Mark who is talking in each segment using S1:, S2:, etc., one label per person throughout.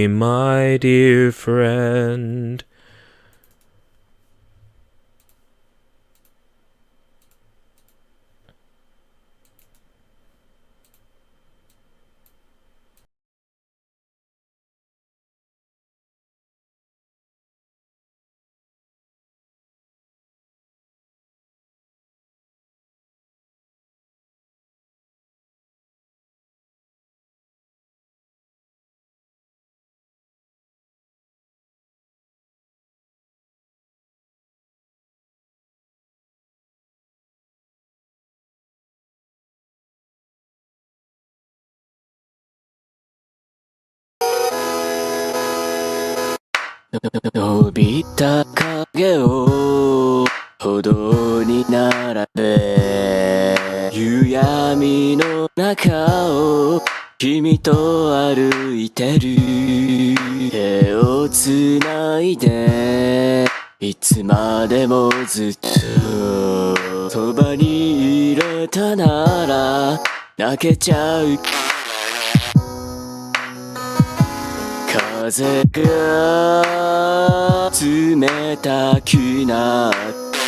S1: my dear friend.
S2: 伸びた影を歩道に並べ、夕闇の中を君と歩いてる。手をつないでいつまでもずっとそばにいれたなら泣けちゃう。風が冷たくなって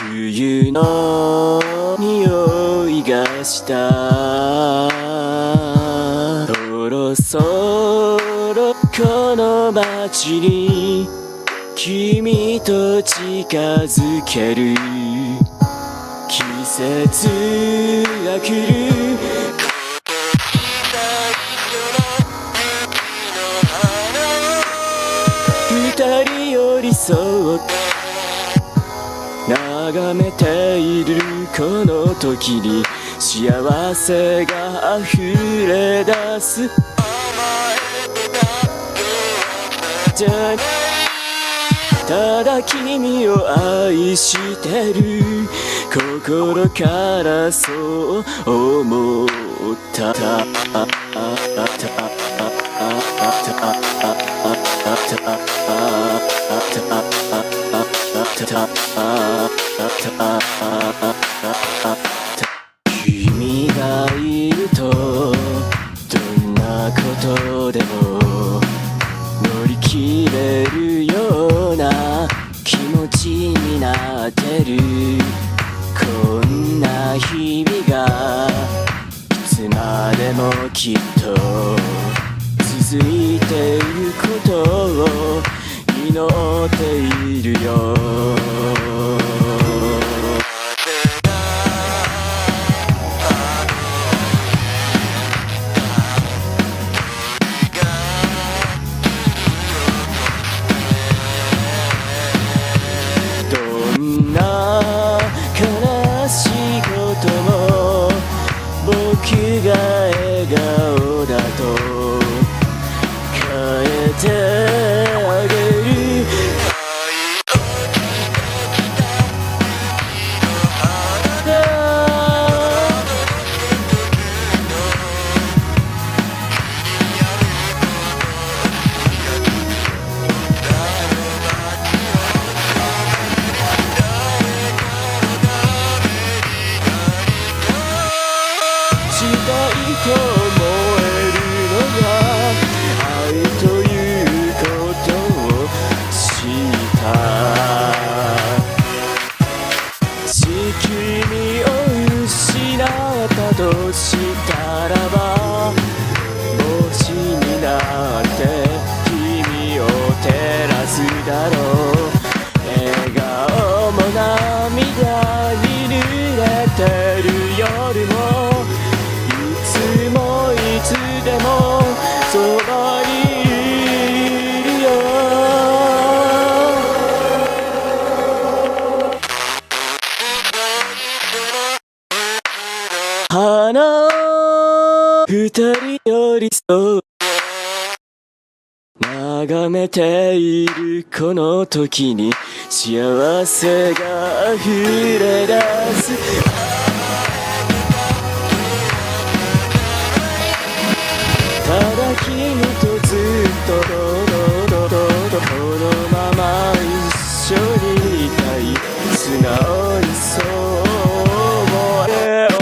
S2: 冬の匂いがした。そろそろこの街に君と近づける。季節が来る。二人寄り添って眺めているこの時に幸せが溢れ出す。ただ君を愛してる。心からそう思った。君がいるとどんなことでも乗り切れるような気持ちになってる。こんな日々がいつまでもきっと続いていることを祈っているよ。どんな悲しいことも僕が笑顔だと変えてあげる。したいと思えるのが愛ということを知った。君を失ったとしたらば星になって君を照らすだろう。笑顔も涙に濡れてる夜もいつでもそばにいるよ。花二人寄り添う眺めているこの時に幸せが溢れ出す。ただ君とずっとこのまま一緒にいたい。素直にそう思えよ。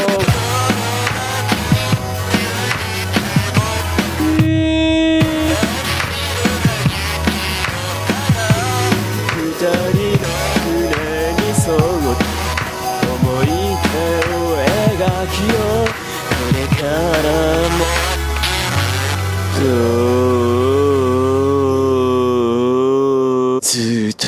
S2: からもずっと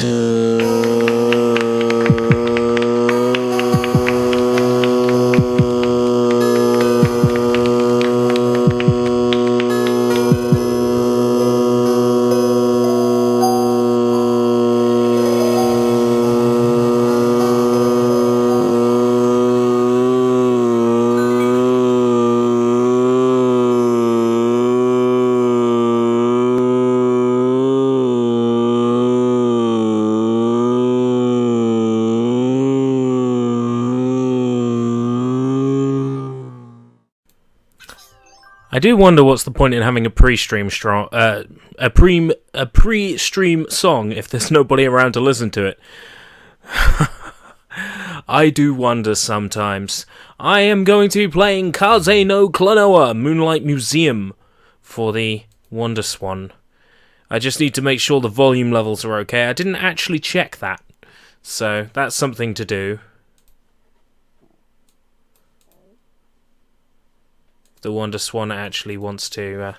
S1: I do wonder what's the point in having a pre-stream pre-stream song if there's nobody around to listen to it. I do wonder sometimes. I am going to be playing Kaze no Klonoa, Moonlight Museum, for the Wonder Swan. I just need to make sure the volume levels are okay. I didn't actually check that, so that's something to do. The Wonder Swan actually wants to...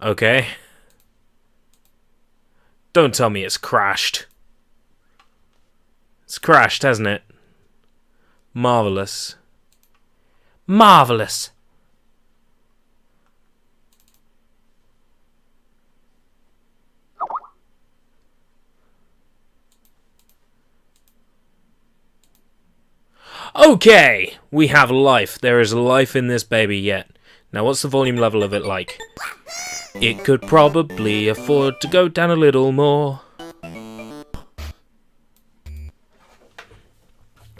S1: Okay. Don't tell me it's crashed. It's crashed, hasn't it? Marvellous. Marvellous! Okay, we have life. There is life in this baby yet. Now, what's the volume level of it like? It could probably afford to go down a little more.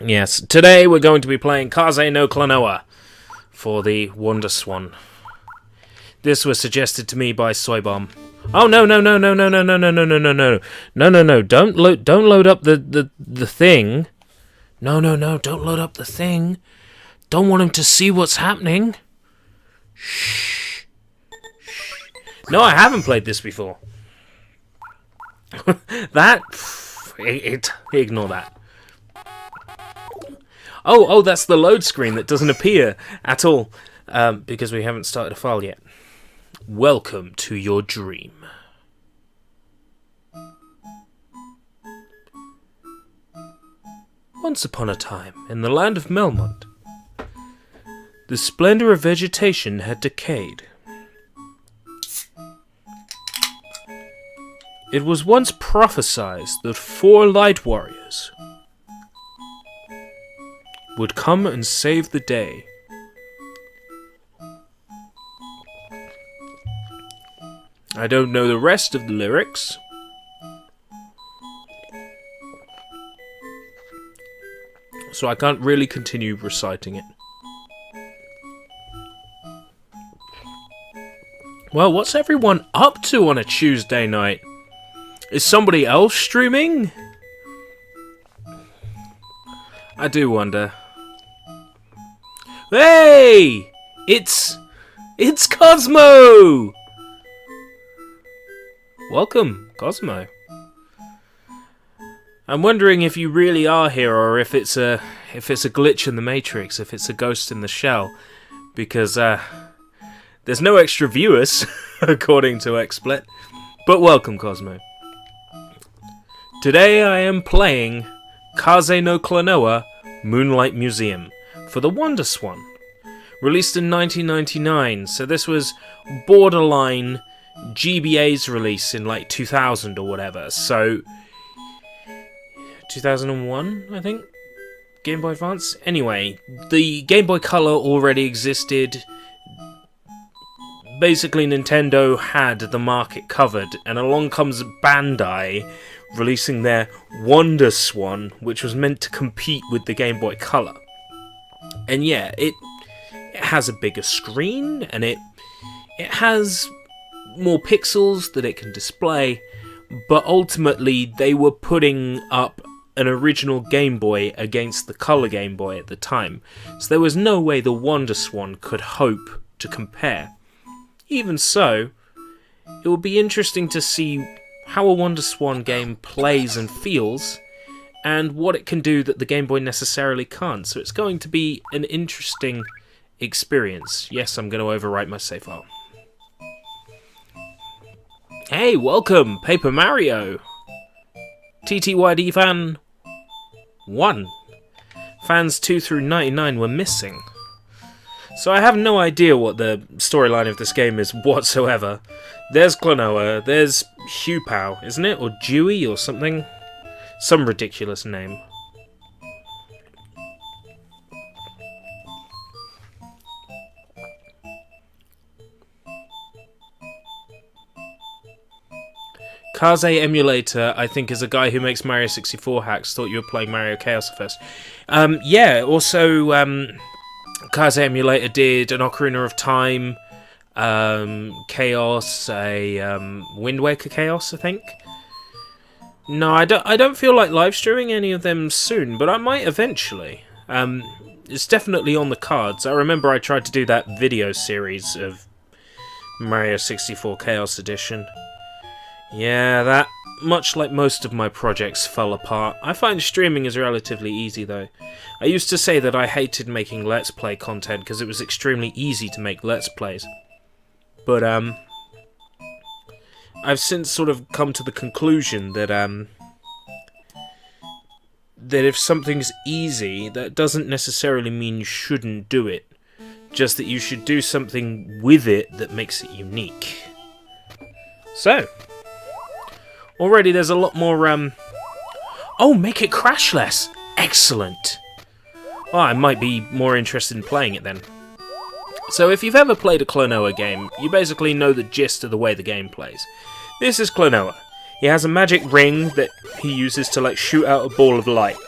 S1: Yes, today we're going to be playing Kaze no Klonoa for the Wonder Swan. This was suggested to me by Soybomb. Oh no! Don't load up the thing. No, don't load up the thing. Don't want him to see what's happening. Shh. No, I haven't played this before. Ignore that. Oh, that's the load screen that doesn't appear at all, because we haven't started a file yet. Welcome to your dream. Once upon a time, in the land of Melmond, the splendor of vegetation had decayed. It was once prophesied that 4 light warriors would come and save the day. I don't know the rest of the lyrics, so I can't really continue reciting it. Well, what's everyone up to on a Tuesday night? Is somebody else streaming? I do wonder. Hey! It's Cosmo! Welcome, Cosmo. I'm wondering if you really are here, or if it's a glitch in the Matrix, if it's a ghost in the shell, because there's no extra viewers, according to XSplit. But welcome, Cosmo. Today I am playing Kaze no Klonoa, Moonlight Museum, for the Wonder Swan, released in 1999. So this was borderline GBA's release in like 2000 or whatever. So 2001, I think? Game Boy Advance? Anyway, the Game Boy Color already existed. Basically, Nintendo had the market covered, and along comes Bandai releasing their Wonder Swan, which was meant to compete with the Game Boy Color. And yeah, it has a bigger screen, and it has more pixels that it can display, but ultimately they were putting up an original Game Boy against the Color Game Boy at the time, so there was no way the Wonder Swan could hope to compare. Even so, it will be interesting to see how a Wonder Swan game plays and feels, and what it can do that the Game Boy necessarily can't. So it's going to be an interesting experience. Yes, I'm going to overwrite my save file. Hey, welcome, Paper Mario! TTYD fan 1. Fans 2 through 99 were missing. So I have no idea what the storyline of this game is whatsoever. There's Klonoa, there's Hugh-Pow, isn't it? Or Dewey or something? Some ridiculous name. Kaze Emulator, I think, is a guy who makes Mario 64 hacks. Thought you were playing Mario Chaos at first. Yeah, also, Kaze Emulator did an Ocarina of Time, Chaos, a Wind Waker Chaos, I think. No, I don't feel like live streaming any of them soon, but I might eventually. It's definitely on the cards. I remember I tried to do that video series of Mario 64 Chaos Edition. Yeah, that, much like most of my projects, fell apart. I find streaming is relatively easy, though. I used to say that I hated making Let's Play content because it was extremely easy to make Let's Plays. But, I've since sort of come to the conclusion that, that if something's easy, that doesn't necessarily mean you shouldn't do it. Just that you should do something with it that makes it unique. So, already there's a lot more, oh, make it crash less! Excellent! Well, I might be more interested in playing it then. So if you've ever played a Klonoa game, you basically know the gist of the way the game plays. This is Klonoa. He has a magic ring that he uses to, like, shoot out a ball of light.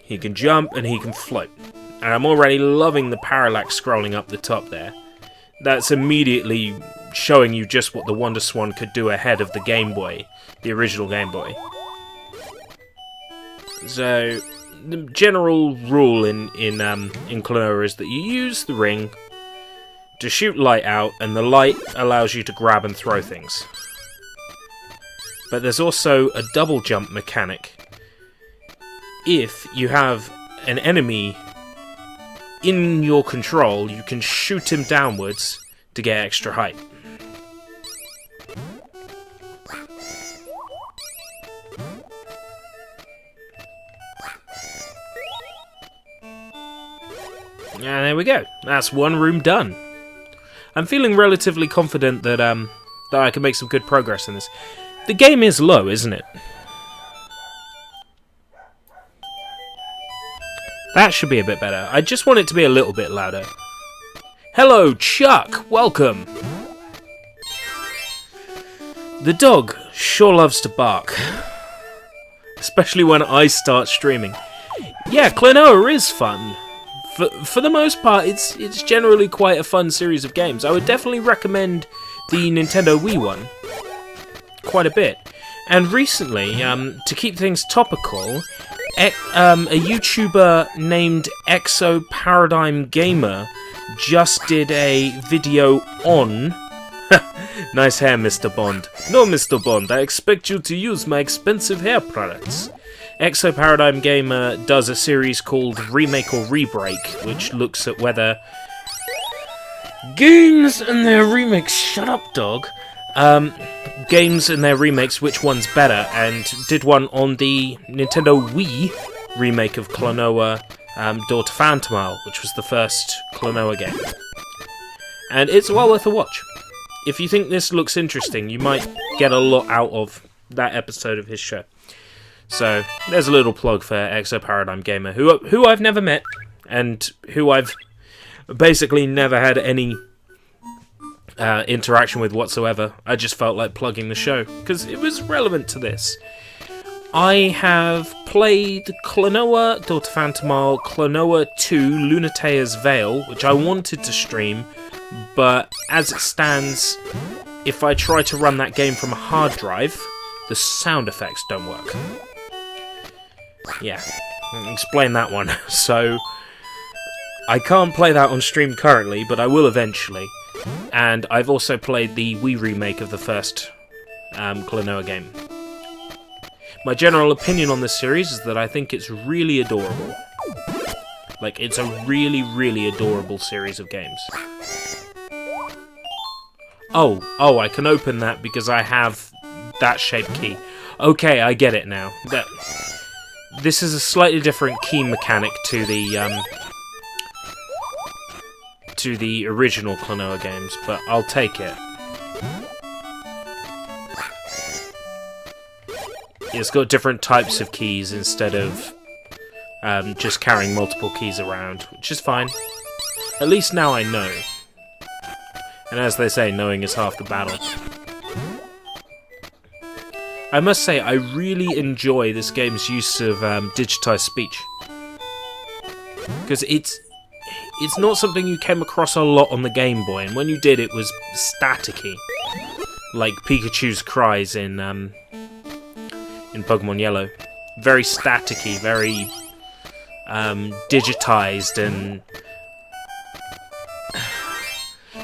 S1: He can jump and he can float. And I'm already loving the parallax scrolling up the top there. That's immediately showing you just what the Wonder Swan could do ahead of the Game Boy, the original Game Boy. So, the general rule in Klonoa is that you use the ring to shoot light out, and the light allows you to grab and throw things. But there's also a double jump mechanic. If you have an enemy in your control, you can shoot him downwards to get extra height. And there we go. That's one room done. I'm feeling relatively confident that that I can make some good progress in this. The game is low, isn't it? That should be a bit better. I just want it to be a little bit louder. Hello, Chuck! Welcome! The dog sure loves to bark. Especially when I start streaming. Yeah, Klonoa is fun. For the most part, it's generally quite a fun series of games. I would definitely recommend the Nintendo Wii one quite a bit. And recently, to keep things topical, a YouTuber named Exo Paradigm Gamer just did a video on... Nice hair, Mr. Bond. No, Mr. Bond, I expect you to use my expensive hair products. Exo Paradigm Gamer does a series called Remake or Rebreak, which looks at whether games and their remakes... Shut up, dog! Games and their remakes, which one's better, and did one on the Nintendo Wii remake of Klonoa Daughter Phantom, which was the first Klonoa game. And it's well worth a watch. If you think this looks interesting, you might get a lot out of that episode of his show. So, there's a little plug for Exo Paradigm Gamer, who I've never met, and who I've basically never had any interaction with whatsoever. I just felt like plugging the show, because it was relevant to this. I have played Klonoa Daughter Phantom, Klonoa 2, Lunatea's Veil, which I wanted to stream, but as it stands, if I try to run that game from a hard drive, the sound effects don't work. Yeah, explain that one. So, I can't play that on stream currently, but I will eventually. And I've also played the Wii remake of the first Klonoa game. My general opinion on this series is that I think it's really adorable. Like, it's a really, really adorable series of games. Oh, I can open that because I have that shape key. Okay, I get it now. This is a slightly different key mechanic to the original Klonoa games, but I'll take it. It's got different types of keys instead of just carrying multiple keys around, which is fine. At least now I know. And as they say, knowing is half the battle. I must say, I really enjoy this game's use of digitized speech. Because it's not something you came across a lot on the Game Boy, and when you did, it was staticky. Like Pikachu's cries in Pokemon Yellow. Very staticky, very digitized, and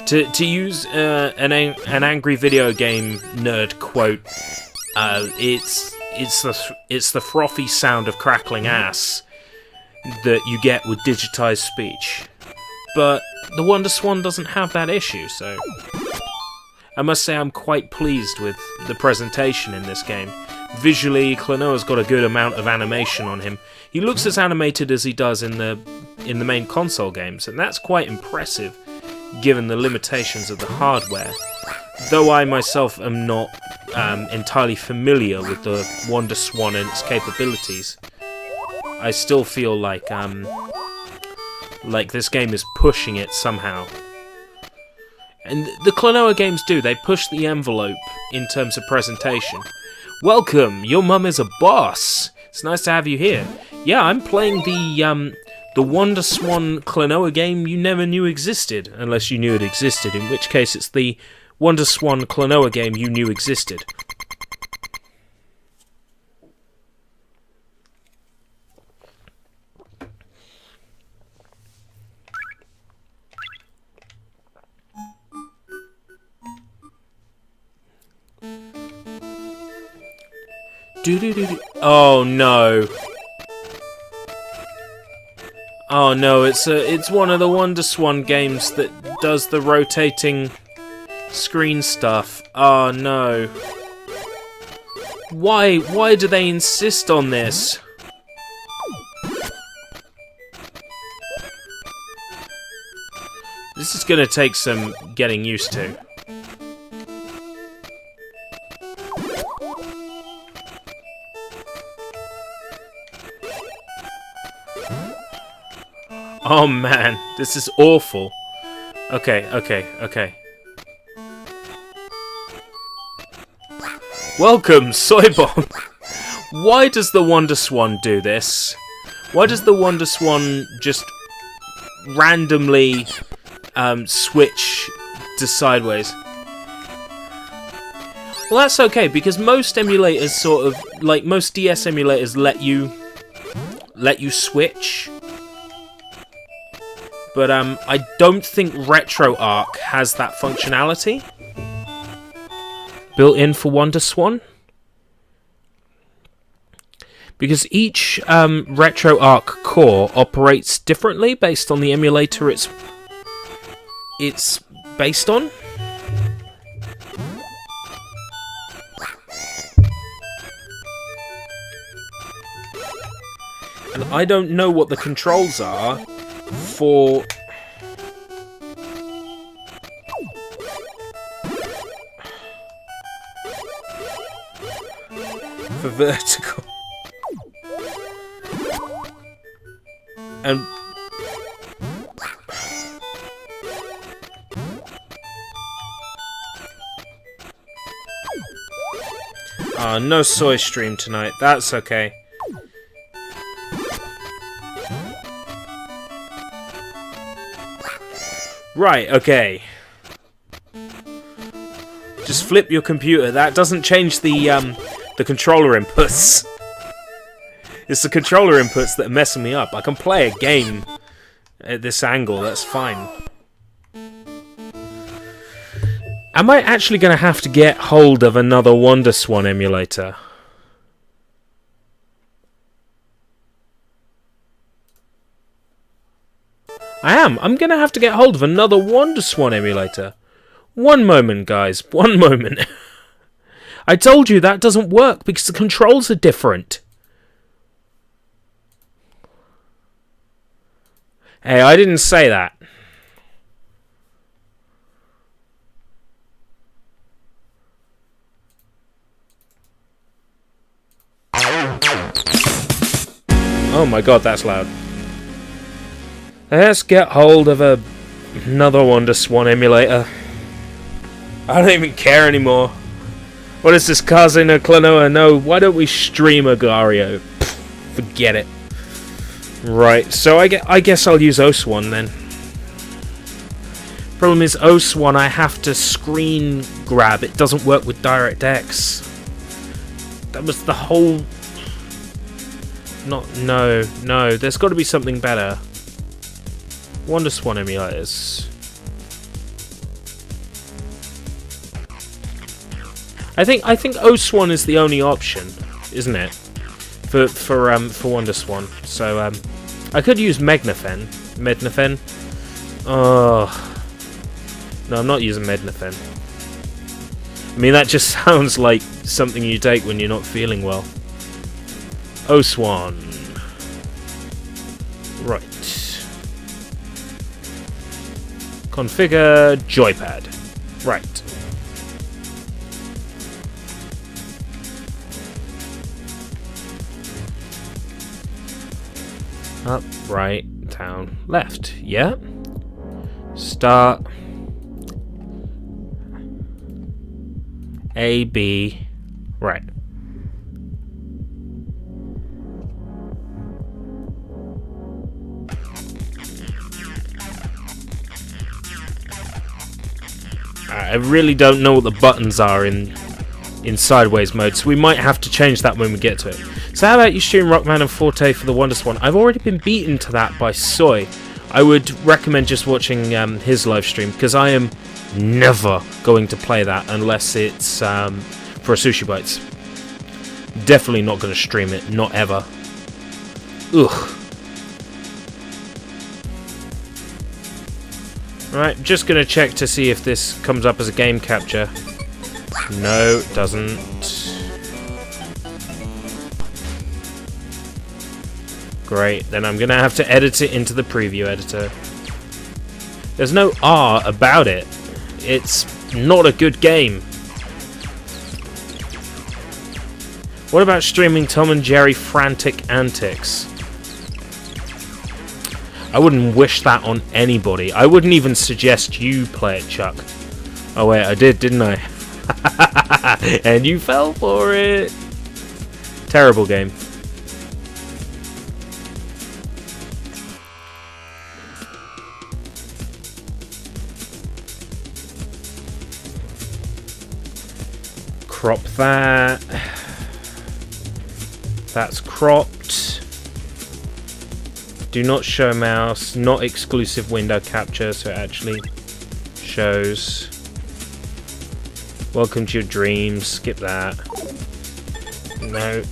S1: to use an angry video game nerd quote, it's the frothy sound of crackling ass that you get with digitized speech. But the Wonder Swan doesn't have that issue, so I must say I'm quite pleased with the presentation in this game. Visually, Klonoa's got a good amount of animation on him. He looks as animated as he does in the main console games, and that's quite impressive, given the limitations of the hardware. Though I myself am not entirely familiar with the Wonder Swan and its capabilities, I still feel like this game is pushing it somehow. And the Klonoa games do, they push the envelope in terms of presentation. Welcome, your mum is a boss. It's nice to have you here. Yeah, I'm playing the Wonder Swan Klonoa game you never knew existed, unless you knew it existed, in which case it's the Wonder Swan Klonoa game you knew existed. Oh no. Oh no, it's one of the Wonder Swan games that does the rotating screen stuff. Oh no. Why do they insist on this? This is gonna take some getting used to. Oh man, this is awful. Okay. Welcome, Soybomb! Why does the Wonder Swan do this? Why does the Wonder Swan just randomly switch to sideways? Well, that's okay, because most emulators sort of, like most DS emulators, let you switch. But I don't think RetroArch has that functionality built in for Wonder Swan. Because each RetroArch core operates differently based on the emulator it's based on. And I don't know what the controls are for vertical and no soy stream tonight. That's okay. Right, okay. Just flip your computer. That doesn't change the controller inputs. It's the controller inputs that are messing me up. I can play a game at this angle, that's fine. Am I actually going to have to get hold of another Wonder Swan emulator? I am. I'm going to have to get hold of another WonderSwan emulator. One moment, guys. One moment. I told you that doesn't work because the controls are different. Hey, I didn't say that. Oh my god, that's loud. Let's get hold of another WonderSwan emulator. I don't even care anymore. What is this, Kaze no Klonoa? No, why don't we stream Agario? Forget it. Right, so I guess I'll use OSwan then. Problem is, OSwan I have to screen grab. It doesn't work with DirectX. That was the whole... No. There's got to be something better. WonderSwan emulators. I think OSwan is the only option, isn't it? For WonderSwan. So I could use Mednafen. Oh no, I'm not using Mednafen. I mean, that just sounds like something you take when you're not feeling well. OSwan. Right. Configure joypad. Right. Up, right, down, left. Yeah. Start. A, B. Right. I really don't know what the buttons are in sideways mode, so we might have to change that when we get to it. So how about you stream Rockman and Forte for the WonderSwan? I've already been beaten to that by Soy. I would recommend just watching his live stream, because I am never going to play that unless it's for a Sushi Bites. Definitely not going to stream it, not ever. Ugh. Right, just going to check to see if this comes up as a game capture. No, it doesn't. Great, then I'm going to have to edit it into the preview editor. There's no R about it. It's not a good game. What about streaming Tom and Jerry Frantic Antics? I wouldn't wish that on anybody. I wouldn't even suggest you play it, Chuck. Oh wait, I did, didn't I? And you fell for it. Terrible game. Crop that. That's cropped. Do not show mouse. Not exclusive window capture, so it actually shows. Welcome to your dreams. Skip that. No.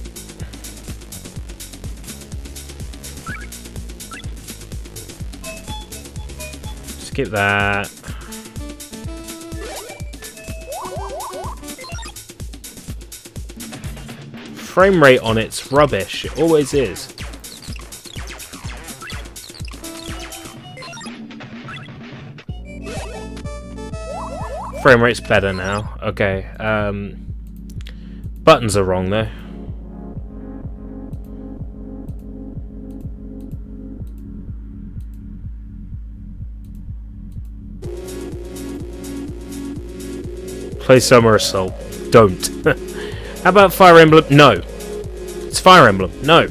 S1: Skip that. Frame rate on it's rubbish. It always is. Frame rate's better now. Okay. Buttons are wrong though. Play Summer Assault. Don't. How about Fire Emblem? No. It's Fire Emblem. No.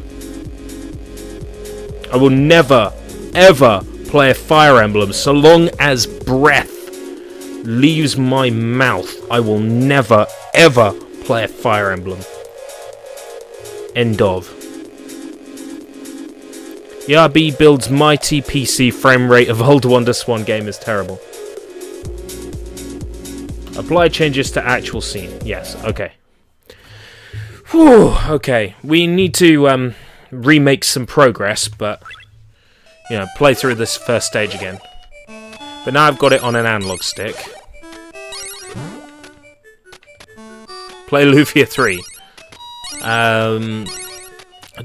S1: I will never, ever play a Fire Emblem so long as breath leaves my mouth. I will never, ever play a Fire Emblem. End of. ERB builds mighty PC frame rate of old WonderSwan game is terrible. Apply changes to actual scene. Yes, okay. Whew, okay. We need to remake some progress, but you know, play through this first stage again. But now I've got it on an analog stick. Play Lufia 3.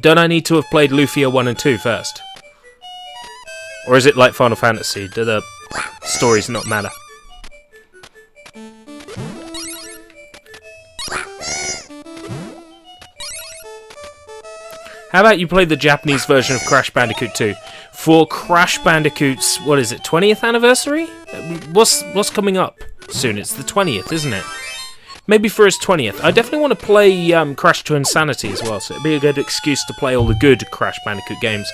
S1: Don't I need to have played Lufia 1 and 2 first? Or is it like Final Fantasy? Do the stories not matter? How about you play the Japanese version of Crash Bandicoot 2? For Crash Bandicoot's, what is it, 20th anniversary? What's coming up soon? It's the 20th, isn't it? Maybe for his 20th. I definitely want to play Crash to Insanity as well, so it'd be a good excuse to play all the good Crash Bandicoot games,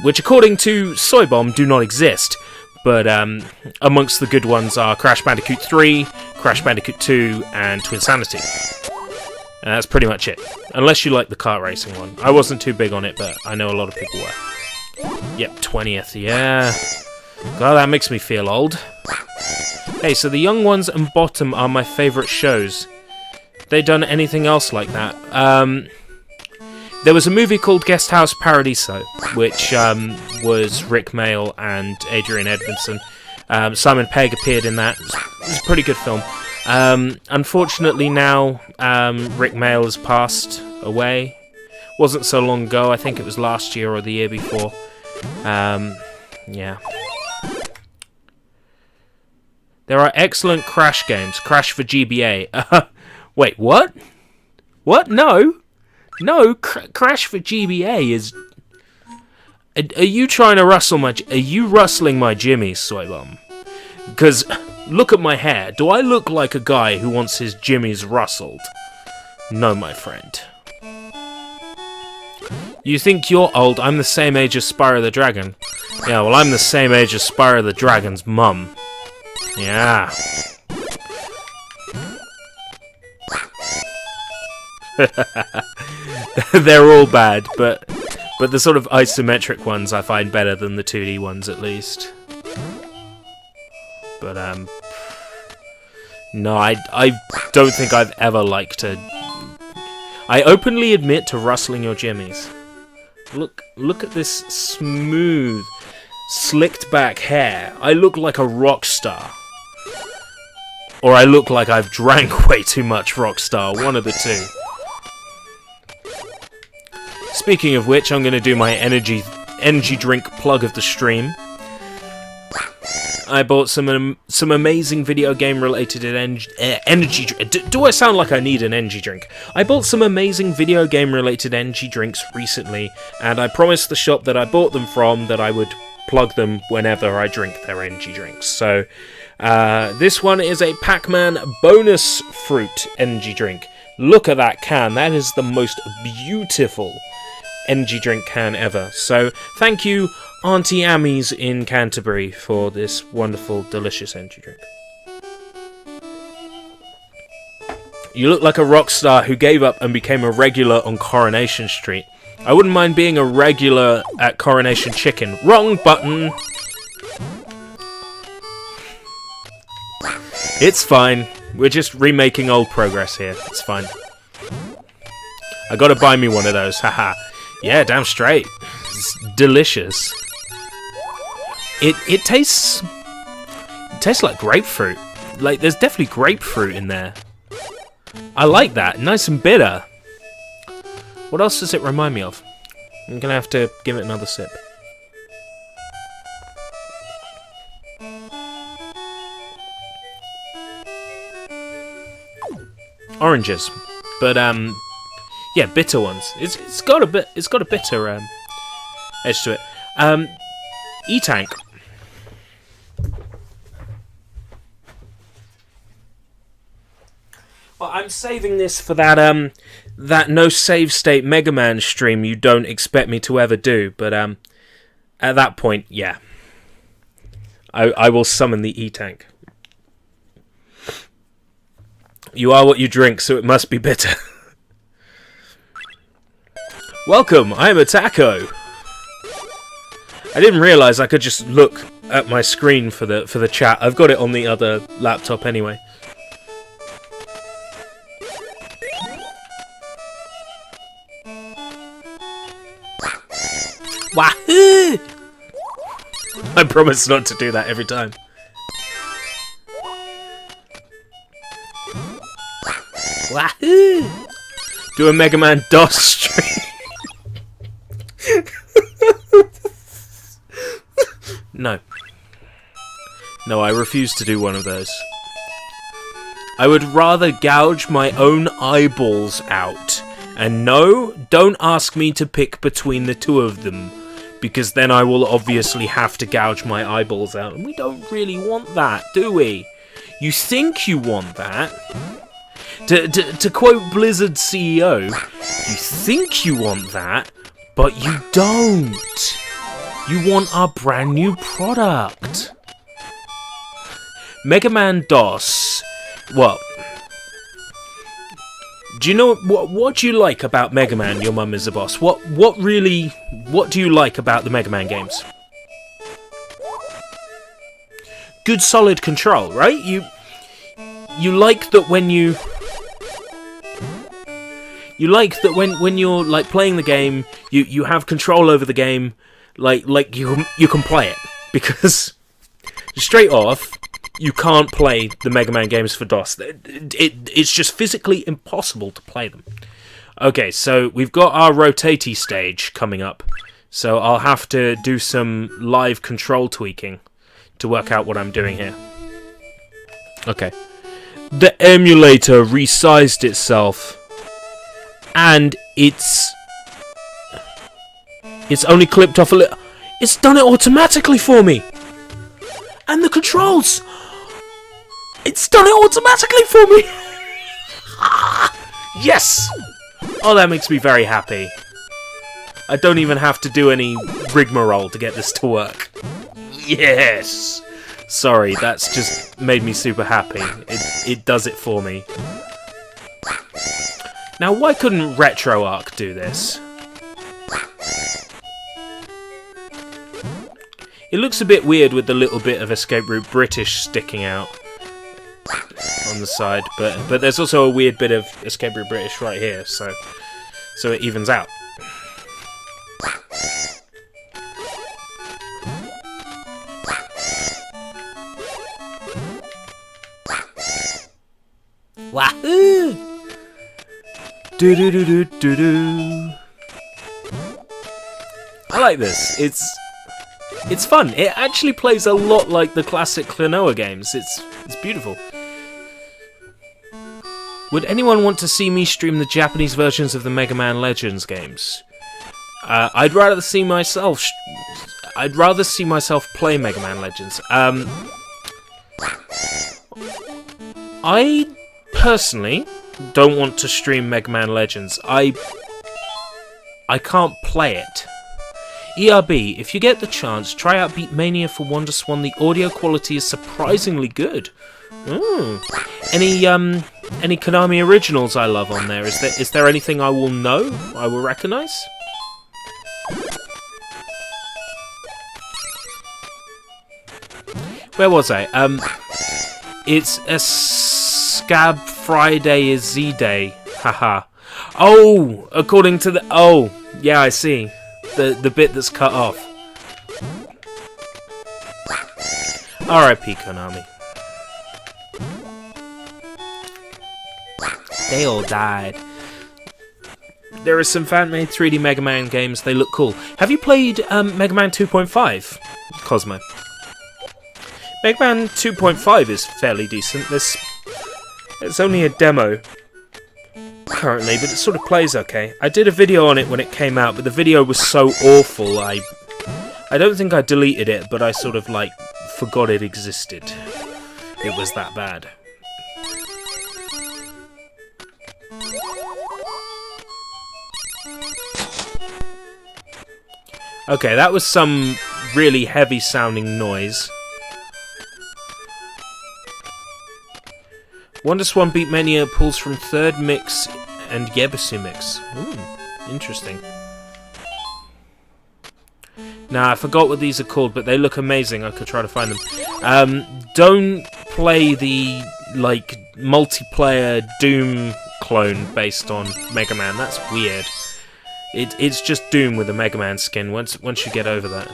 S1: which according to Soybomb do not exist, but amongst the good ones are Crash Bandicoot 3, Crash Bandicoot 2, and Twinsanity. And that's pretty much it. Unless you like the kart racing one. I wasn't too big on it, but I know a lot of people were. Yep, 20th, yeah. God, that makes me feel old. Hey, so the Young Ones and Bottom are my favourite shows. They done anything else like that? There was a movie called Guest House Paradiso, which was Rick Mayall and Adrian Edmondson. Simon Pegg appeared in that. It was a pretty good film. Unfortunately now, Rick Mayall has passed away. Wasn't so long ago, I think it was last year or the year before. Yeah. There are excellent Crash games. Crash for GBA. Wait, what? What? No. No, Crash for GBA is... Are you trying to rustle my... Are you rustling my jimmies, Soybomb? Because... Look at my hair. Do I look like a guy who wants his jimmies rustled? No, my friend. You think you're old? I'm the same age as Spyro the Dragon. Yeah, well, I'm the same age as Spyro the Dragon's mum. Yeah. They're all bad, but the sort of isometric ones I find better than the 2D ones, at least. But, no, I don't think I've ever liked to... I openly admit to rustling your jimmies. Look at this smooth, slicked back hair. I look like a rock star. Or I look like I've drank way too much Rockstar, one of the two. Speaking of which, I'm going to do my energy drink plug of the stream. I bought some amazing video game related energy drink. Do I sound like I need an energy drink? I bought some amazing video game related energy drinks recently, and I promised the shop that I bought them from that I would plug them whenever I drink their energy drinks. So this one is a Pac-Man bonus fruit energy drink. Look at that can. That is the most beautiful energy drink can ever. So thank you, Auntie Amies in Canterbury, for this wonderful, delicious energy drink. You look like a rock star who gave up and became a regular on Coronation Street. I wouldn't mind being a regular at Coronation Chicken. Wrong button! It's fine. We're just remaking old progress here. It's fine. I gotta buy me one of those. Haha. Yeah, damn straight. It's delicious. It tastes like grapefruit. Like, there's definitely grapefruit in there. I like that. Nice and bitter. What else does it remind me of? I'm gonna have to give it another sip. Oranges, but yeah, bitter ones. It's got a bitter edge to it. E-Tank. Well, I'm saving this for that that no save state Mega Man stream you don't expect me to ever do, but at that point, yeah, I will summon the E-Tank. You are what you drink, so it must be bitter. Welcome, I am a taco. I didn't realise I could just look at my screen for the chat. I've got it on the other laptop anyway. Wahoo! I promise not to do that every time. Wahoo! Do a Mega Man DOS stream. No. No, I refuse to do one of those. I would rather gouge my own eyeballs out. And no, don't ask me to pick between the two of them, because then I will obviously have to gouge my eyeballs out. And we don't really want that, do we? You think you want that? To quote Blizzard's CEO, you think you want that, but you don't. You want our brand new product. Mega Man DOS. What? Do you know what do you like about Mega Man? Your mum is a boss. What do you like about the Mega Man games? Good solid control, right? You like that when when you're like playing the game, you have control over the game, like you can play it, because straight off you can't play the Mega Man games for DOS. It's just physically impossible to play them. Okay, so we've got our rotatey stage coming up, so I'll have to do some live control tweaking to work out what I'm doing here. Okay. The emulator resized itself, and it's only clipped off a little. It's done it automatically for me! And the controls! It's done it automatically for me! Yes! Oh, that makes me very happy. I don't even have to do any rigmarole to get this to work. Yes! Sorry, that's just made me super happy. It does it for me. Now, why couldn't RetroArch do this? It looks a bit weird with the little bit of Escape Route British sticking out on the side, but there's also a weird bit of Escape Route British right here, so it evens out. Wahoo! Do do do do do do. I like this. It's fun. It actually plays a lot like the classic Klonoa games. It's beautiful. Would anyone want to see me stream the Japanese versions of the Mega Man Legends games? I'd rather see myself play Mega Man Legends. I personally don't want to stream Mega Man Legends. I can't play it. ERB, if you get the chance, try out Beatmania for WonderSwan. The audio quality is surprisingly good. Any Konami originals I love on there? Is there anything I will know? I will recognise? Where was I? It's a Scab Friday is Z-Day. Haha. Oh, according to the... Oh, yeah, I see. The bit that's cut off. R.I.P. Konami. They all died. There are some fan-made 3D Mega Man games. They look cool. Have you played Mega Man 2.5, Cosmo? Mega Man 2.5 is fairly decent. It's only a demo currently, but it sort of plays okay. I did a video on it when it came out, but the video was so awful, I don't think I deleted it, but I sort of, like, forgot it existed. It was that bad. Okay, that was some really heavy-sounding noise. WonderSwan Beatmania pulls from Third Mix and Yebisu Mix. Ooh, interesting. Nah, I forgot what these are called, but they look amazing. I could try to find them. Don't play the, like, multiplayer Doom clone based on Mega Man. That's weird. It's just Doom with a Mega Man skin once you get over that.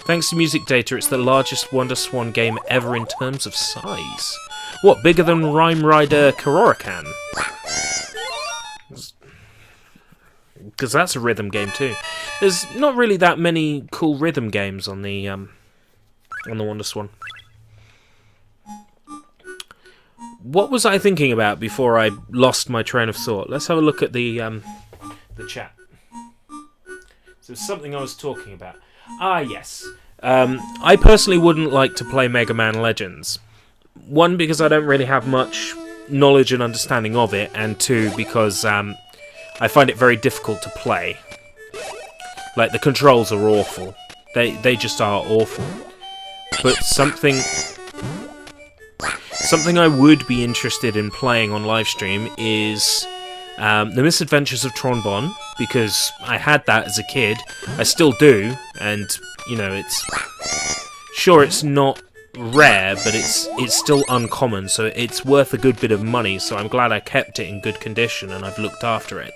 S1: Thanks to music data, it's the largest Wonder Swan game ever in terms of size. What, bigger than Rhyme Rider Kororokan? Because that's a rhythm game too. There's not really that many cool rhythm games on the Wonder Swan. What was I thinking about before I lost my train of thought? Let's have a look at the chat. So something I was talking about. Ah, yes. I personally wouldn't like to play Mega Man Legends. One, because I don't really have much knowledge and understanding of it, and two, because I find it very difficult to play. Like, the controls are awful. They just are awful. But something I would be interested in playing on livestream is The Misadventures of Tron Bonne, because I had that as a kid. I still do, and, you know, it's... Sure, it's not rare, but it's still uncommon, so it's worth a good bit of money, so I'm glad I kept it in good condition and I've looked after it.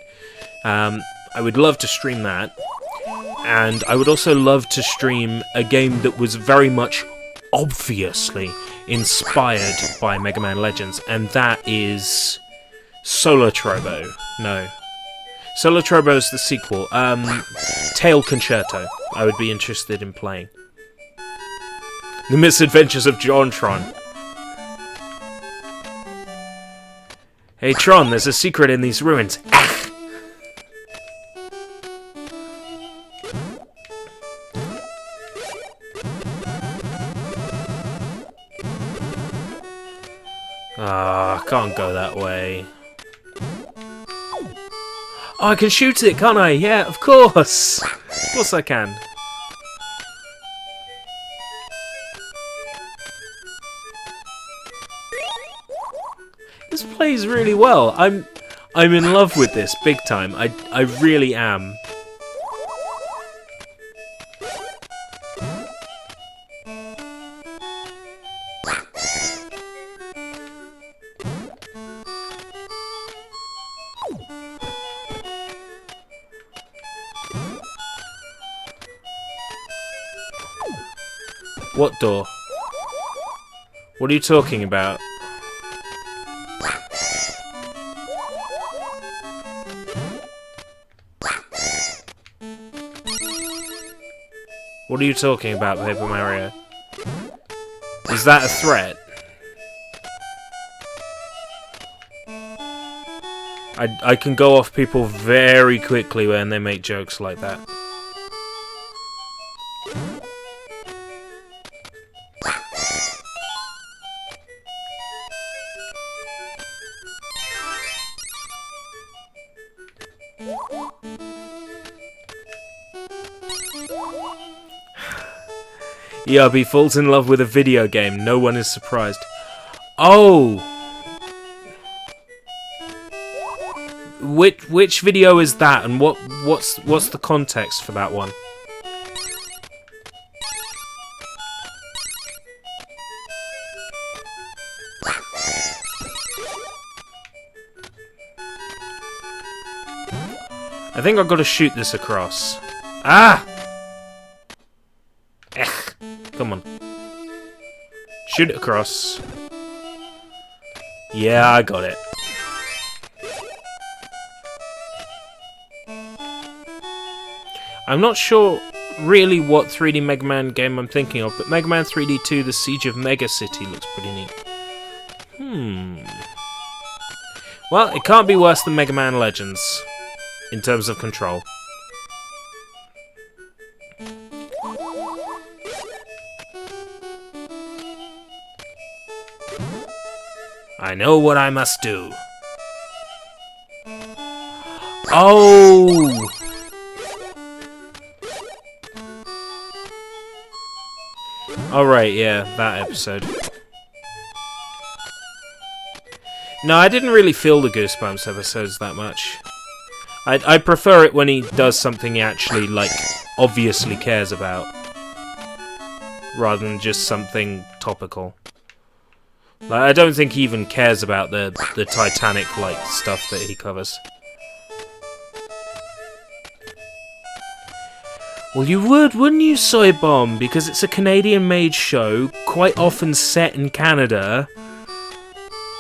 S1: I would love to stream that, and I would also love to stream a game that was very much obviously inspired by Mega Man Legends, and that is Solar Trobo. No. Solar Trobo is the sequel. Tail Concerto. I would be interested in playing. The Misadventures of John Tron. Hey Tron, there's a secret in these ruins. Ah, can't go that way. Oh, I can shoot it, can't I? Yeah, of course! Of course I can. This plays really well. I'm in love with this, big time. I really am. What door? What are you talking about? What are you talking about, Paper Mario? Is that a threat? I can go off people very quickly when they make jokes like that. ERB falls in love with a video game. No one is surprised. Oh! Which video is that, and what's the context for that one? I think I've got to shoot this across. Ah! Come on. Shoot it across. Yeah, I got it. I'm not sure really what 3D Mega Man game I'm thinking of, but Mega Man 3D 2 The Siege of Mega City looks pretty neat. Well, it can't be worse than Mega Man Legends in terms of control. I know what I must do. Oh! Alright, yeah, that episode. No, I didn't really feel the Goosebumps episodes that much. I prefer it when he does something he actually, like, obviously cares about. Rather than just something topical. Like, I don't think he even cares about the Titanic-like stuff that he covers. Well, you would, wouldn't you, Soy Bomb? Because it's a Canadian-made show, quite often set in Canada.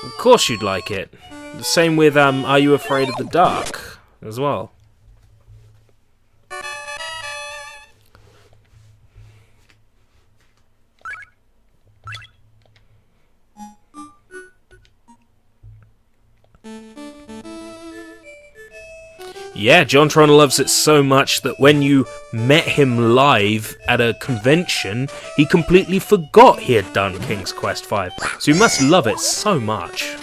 S1: Of course you'd like it. The same with Are You Afraid of the Dark as well. Yeah, JonTron loves it so much that when you met him live at a convention, he completely forgot he had done King's Quest V. So you must love it so much.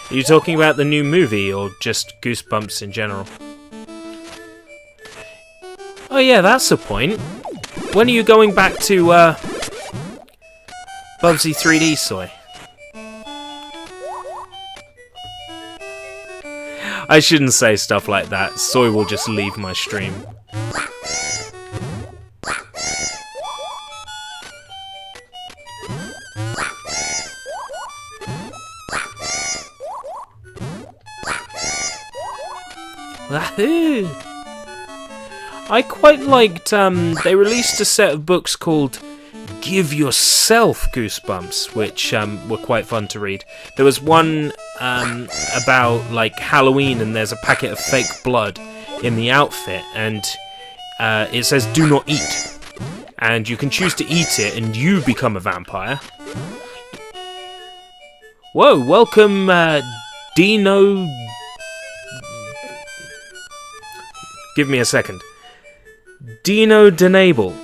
S1: Are you talking about the new movie or just Goosebumps in general? Oh yeah, that's the point. When are you going back to Bubsy 3D, Soy? I shouldn't say stuff like that. Soy will just leave my stream. Wahoo! I quite liked, they released a set of books called Give Yourself Goosebumps, which were quite fun to read. There was one about, like, Halloween, and there's a packet of fake blood in the outfit, and it says, do not eat. And you can choose to eat it, and you become a vampire. Whoa, welcome, Dino... Give me a second. Dino Denable.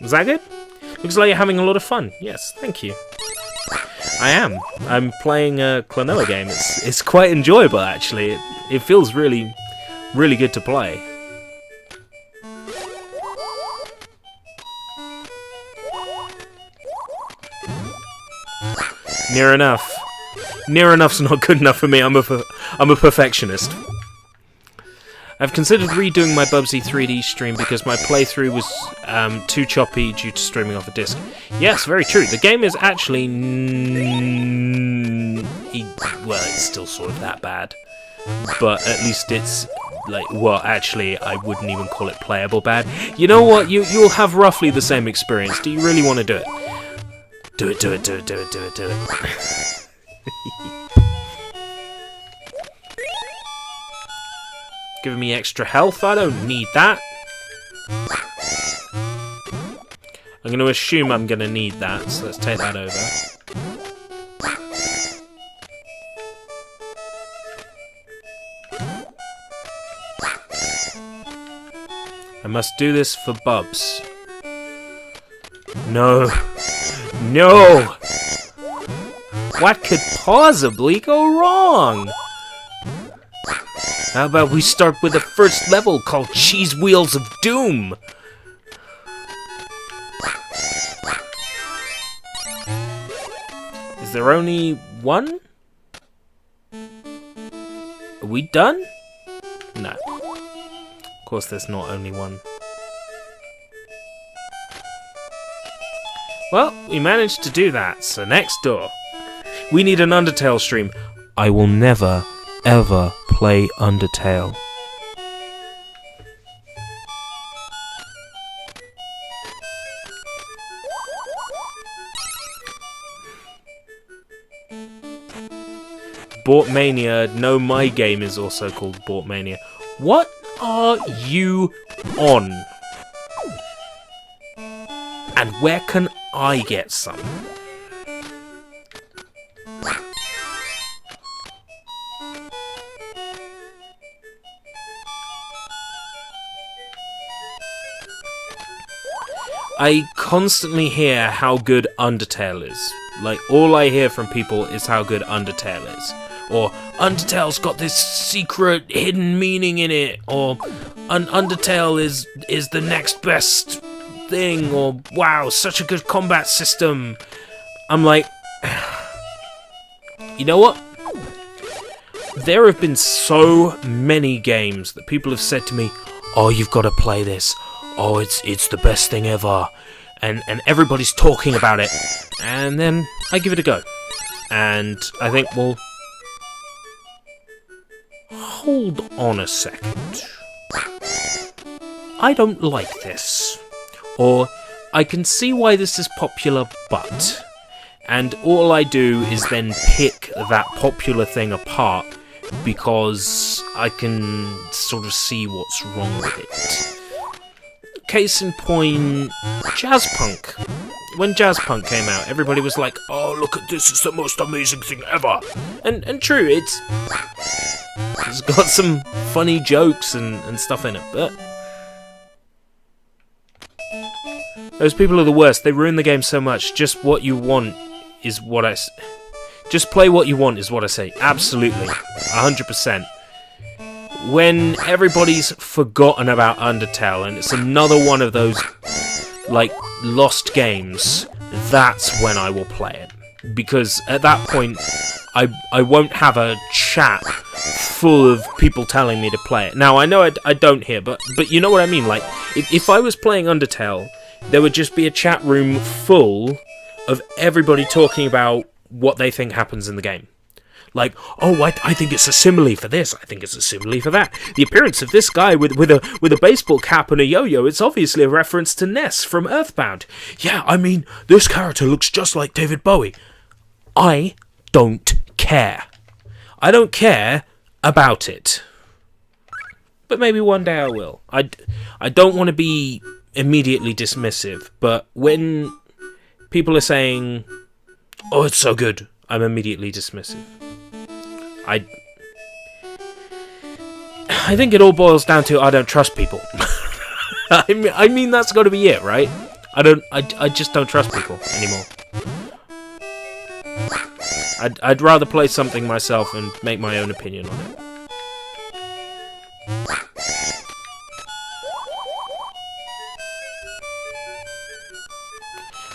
S1: Was that good? Looks like you're having a lot of fun. Yes, thank you. I am. I'm playing a Klonoa game. It's quite enjoyable, actually. It feels really, really good to play. Near enough. Near enough's not good enough for me. I'm a perfectionist. I've considered redoing my Bubsy 3D stream because my playthrough was too choppy due to streaming off a disc. Yes, very true. The game is actually... well, it's still sort of that bad. But at least it's... like, well, actually, I wouldn't even call it playable bad. You know what? You'll have roughly the same experience. Do you really want to do it? Do it, do it, do it, do it, do it, do it. Giving me extra health? I don't need that. I'm going to assume I'm going to need that, so let's take that over. I must do this for Bubs. No. No! What could possibly go wrong? How about we start with the first level called Cheese Wheels of Doom? Is there only one? Are we done? No. Of course there's not only one. Well, we managed to do that, so next door. We need an Undertale stream. I will never, ever play Undertale. Bortmania. No, my game is also called Bortmania. What are you on? And where can I get some? I constantly hear how good Undertale is. Like, all I hear from people is how good Undertale is. Or, Undertale's got this secret hidden meaning in it. Or, Undertale is the next best thing. Or, wow, such a good combat system. I'm like, you know what? There have been so many games that people have said to me, oh, you've got to play this. Oh, it's the best thing ever. and everybody's talking about it, and then I give it a go. And I think, well, hold on a second. I don't like this. Or, I can see why this is popular, but... And all I do is then pick that popular thing apart because I can sort of see what's wrong with it. Case in point, jazz punk. When jazz punk came out, everybody was like, "Oh, look at this, it's the most amazing thing ever." And true, it's got some funny jokes and stuff in it, but those people are the worst. They ruin the game so much. Just what you want is what I... Just play what you want is what I say. Absolutely. 100%. When everybody's forgotten about Undertale and it's another one of those, like, lost games, that's when I will play it. Because at that point, I won't have a chat full of people telling me to play it. Now, I know I don't here, but you know what I mean? Like, if I was playing Undertale, there would just be a chat room full of everybody talking about what they think happens in the game. Like, oh, I think it's a simile for this, I think it's a simile for that. The appearance of this guy with a baseball cap and a yo-yo, it's obviously a reference to Ness from Earthbound. Yeah, I mean, this character looks just like David Bowie. I don't care. I don't care about it. But maybe one day I will. I don't want to be immediately dismissive, but when people are saying, "Oh, it's so good," I'm immediately dismissive. I think it all boils down to I don't trust people. I mean that's got to be it, right? I just don't trust people anymore. I'd rather play something myself and make my own opinion on it.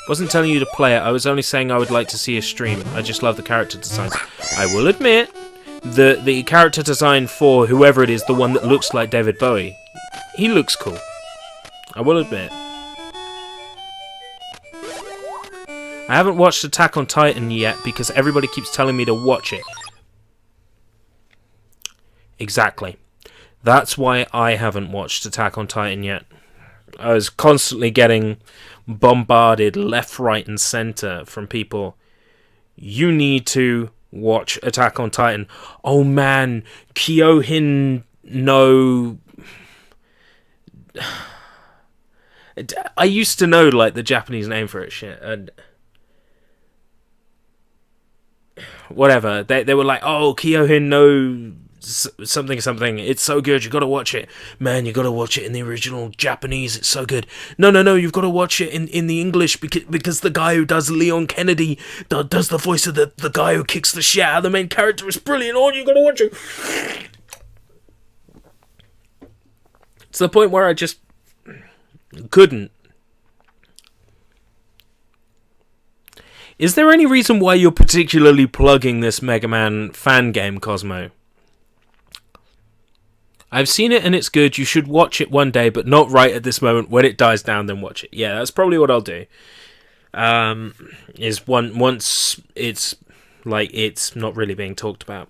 S1: Wasn't telling you to play it, I was only saying I would like to see a stream. I just love the character designs. I will admit, the character design for whoever it is, the one that looks like David Bowie, he looks cool. I will admit. I haven't watched Attack on Titan yet because everybody keeps telling me to watch it. Exactly. That's why I haven't watched Attack on Titan yet. I was constantly getting bombarded left, right, and center from people. You need to watch Attack on Titan. Oh man, Kyohin no... I used to know like the Japanese name for it, shit, and whatever. They were like, oh, Kyohin no something. It's so good. You got to watch it, man. You got to watch it in the original Japanese. It's so good. No. You've got to watch it in the English because the guy who does Leon Kennedy does the voice of the guy who kicks the shit out of the main character. It's brilliant. Oh, you got to watch it. It's the point where I just couldn't. Is there any reason why you're particularly plugging this Mega Man fan game, Cosmo? I've seen it and it's good. You should watch it one day, but not right at this moment. When it dies down, then watch it. Yeah, that's probably what I'll do. Once it's like it's not really being talked about.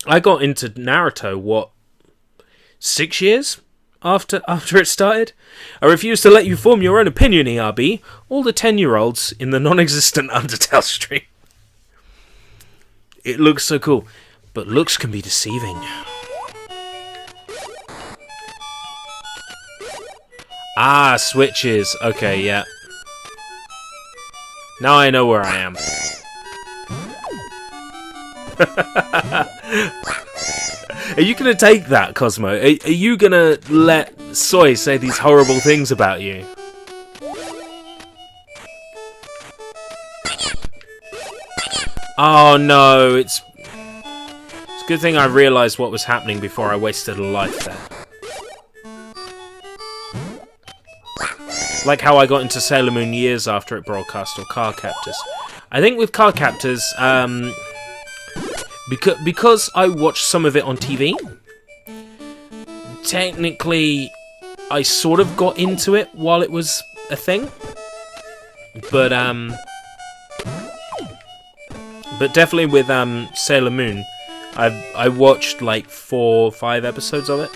S1: I got into Naruto 6 years after it started. I refuse to let you form your own opinion, ERB. All the 10-year-olds in the non-existent Undertale stream. It looks so cool, but looks can be deceiving. Ah, switches. Okay, yeah. Now I know where I am. Are you going to take that, Cosmo? Are you going to let Soy say these horrible things about you? Oh no, it's a good thing I realised what was happening before I wasted a life there. Like how I got into Sailor Moon years after it broadcast, or Car Captors. I think with Car Captors, because I watched some of it on TV, technically I sort of got into it while it was a thing. But definitely with Sailor Moon, I watched like 4 or 5 episodes of it.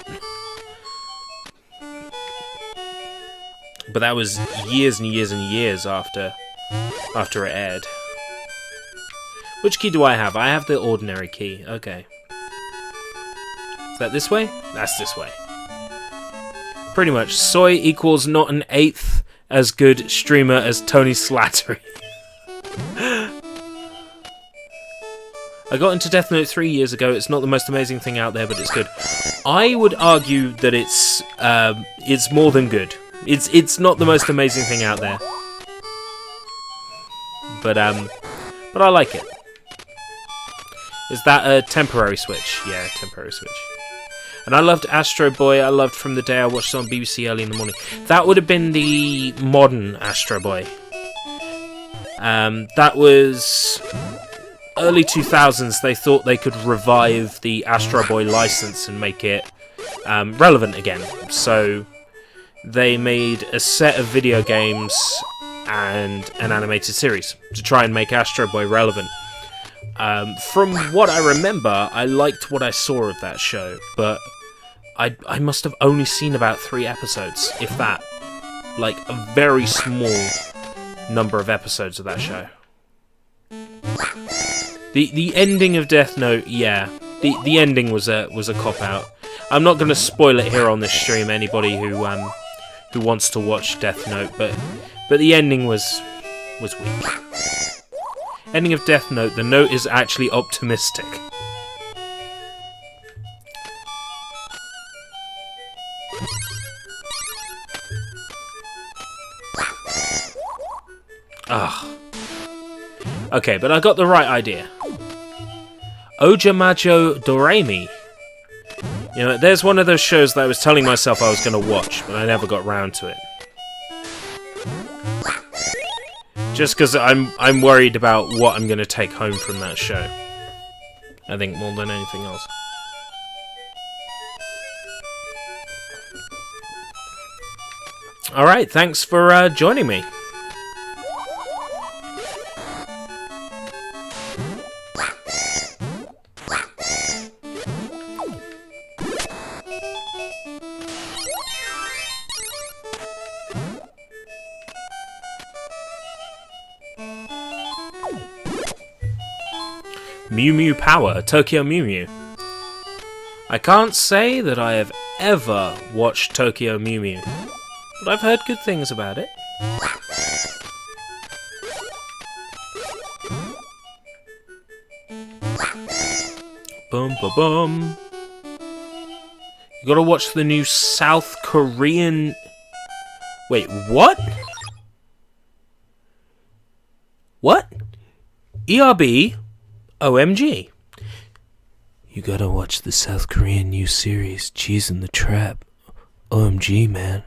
S1: But that was years and years and years after it aired. Which key do I have? I have the ordinary key. Okay. Is that this way? That's this way. Pretty much. Soy equals not an 1/8 as good streamer as Tony Slattery. I got into Death Note 3 years ago. It's not the most amazing thing out there, but it's good. I would argue that it's more than good. It's not the most amazing thing out there. But I like it. Is that a temporary switch? Yeah, temporary switch. And I loved Astro Boy. I loved From the Day I watched it on BBC early in the morning. That would have been the modern Astro Boy. That was early 2000s. They thought they could revive the Astro Boy license and make it relevant again. So they made a set of video games and an animated series to try and make Astro Boy relevant. From what I remember, I liked what I saw of that show, but I must have only seen about 3 episodes, if that. Like, a very small number of episodes of that show. The ending of Death Note, yeah, the ending was a cop-out. I'm not going to spoil it here on this stream, anybody who wants to watch Death Note, but the ending was weak. Ending of Death Note, the note is actually optimistic. Ugh. Okay, but I got the right idea. Ojamajo Doremi. You know, there's one of those shows that I was telling myself I was going to watch, but I never got round to it. Just because I'm worried about what I'm going to take home from that show. I think more than anything else. Alright, thanks for joining me. Mew Mew Power, Tokyo Mew Mew. I can't say that I have ever watched Tokyo Mew Mew, but I've heard good things about it. Bum ba bum. You gotta watch the new South Korean... Wait, what? What? ERB? OMG. You gotta watch the South Korean new series, Cheese in the Trap. OMG, man.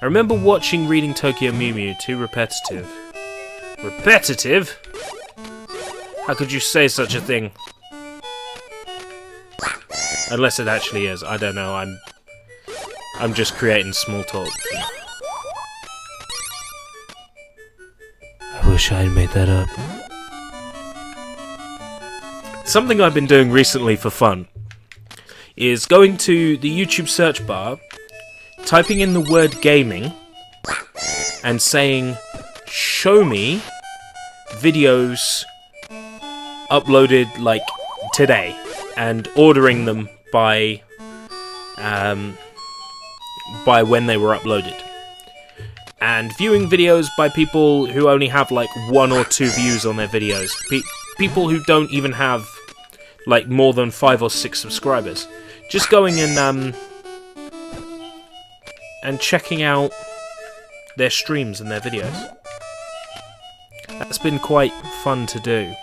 S1: I remember watching Reading Tokyo Mew Mew, too repetitive. Repetitive? How could you say such a thing? Unless it actually is. I don't know, I'm just creating small talk. I wish I had made that up. Something I've been doing recently for fun is going to the YouTube search bar, typing in the word gaming, and saying, show me videos uploaded like today, and ordering them by when they were uploaded. And viewing videos by people who only have like 1 or 2 views on their videos. People who don't even have like more than 5 or 6 subscribers. Just going and checking out their streams and their videos. That's been quite fun to do.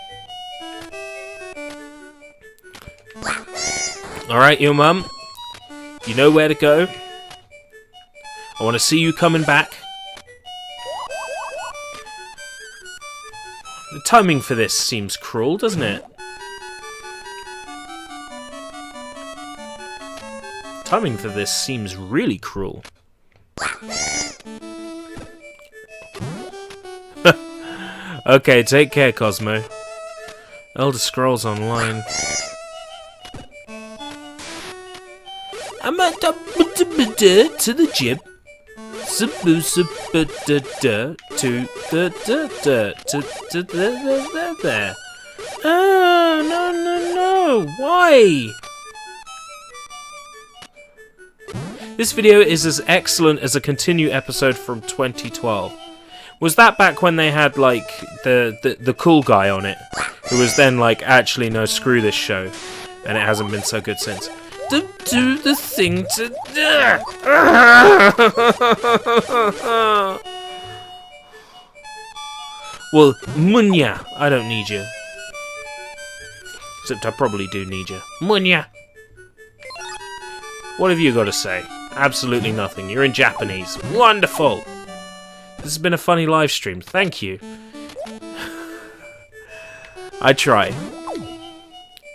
S1: Alright, your mum. You know where to go. I want to see you coming back. The timing for this seems cruel, doesn't it? Timing for this seems really cruel. Okay, take care, Cosmo. Elder Scrolls Online. I'm at to the gym. To there. Oh, no. Why? This video is as excellent as a continue episode from 2012. Was that back when they had, like, the cool guy on it? Who was then like, actually, no, screw this show. And it hasn't been so good since. Do the thing to... Well, Munya, I don't need you. Except I probably do need you. Munya! What have you got to say? Absolutely nothing. You're in Japanese. Wonderful! This has been a funny live stream. Thank you. I try.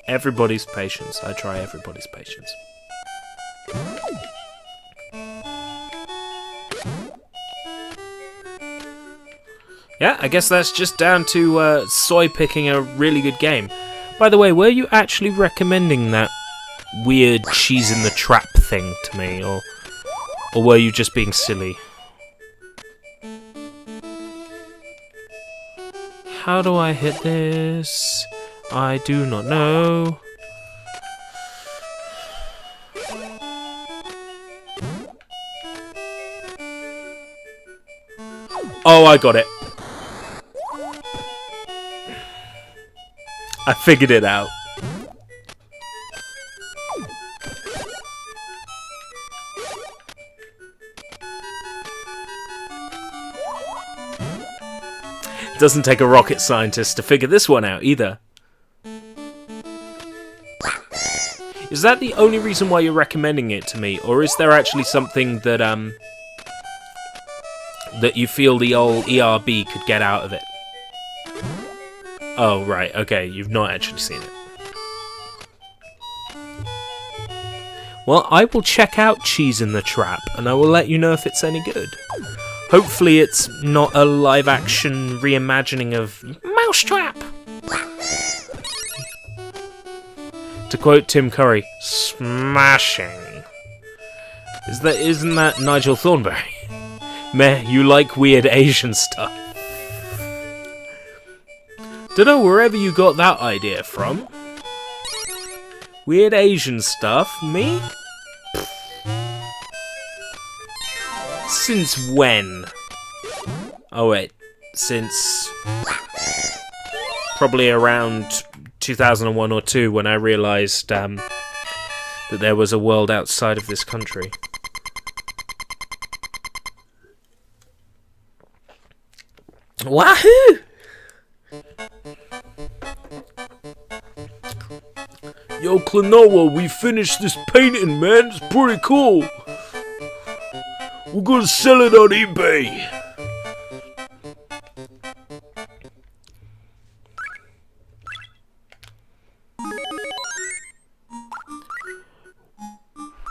S1: Everybody's patience. I try everybody's patience. Yeah, I guess that's just down to Soy picking a really good game. By the way, were you actually recommending that weird cheese in the trap thing to me, or were you just being silly? How do I hit this? I do not know. Oh, I got it. I figured it out. Doesn't take a rocket scientist to figure this one out either. Is that the only reason why you're recommending it to me, or is there actually something that that you feel the old ERB could get out of it? Oh, right, okay, you've not actually seen it. Well, I will check out Cheese in the Trap, and I will let you know if it's any good. Hopefully it's not a live-action reimagining of Mousetrap! To quote Tim Curry, smashing. Isn't that Nigel Thornberry? Meh, you like weird Asian stuff. Dunno wherever you got that idea from. Weird Asian stuff? Me? Since when? Oh wait, since probably around 2001 or 2 when I realised that there was a world outside of this country. Wahoo! Yo, Klonoa, we finished this painting, man. It's pretty cool. We're gonna sell it on eBay.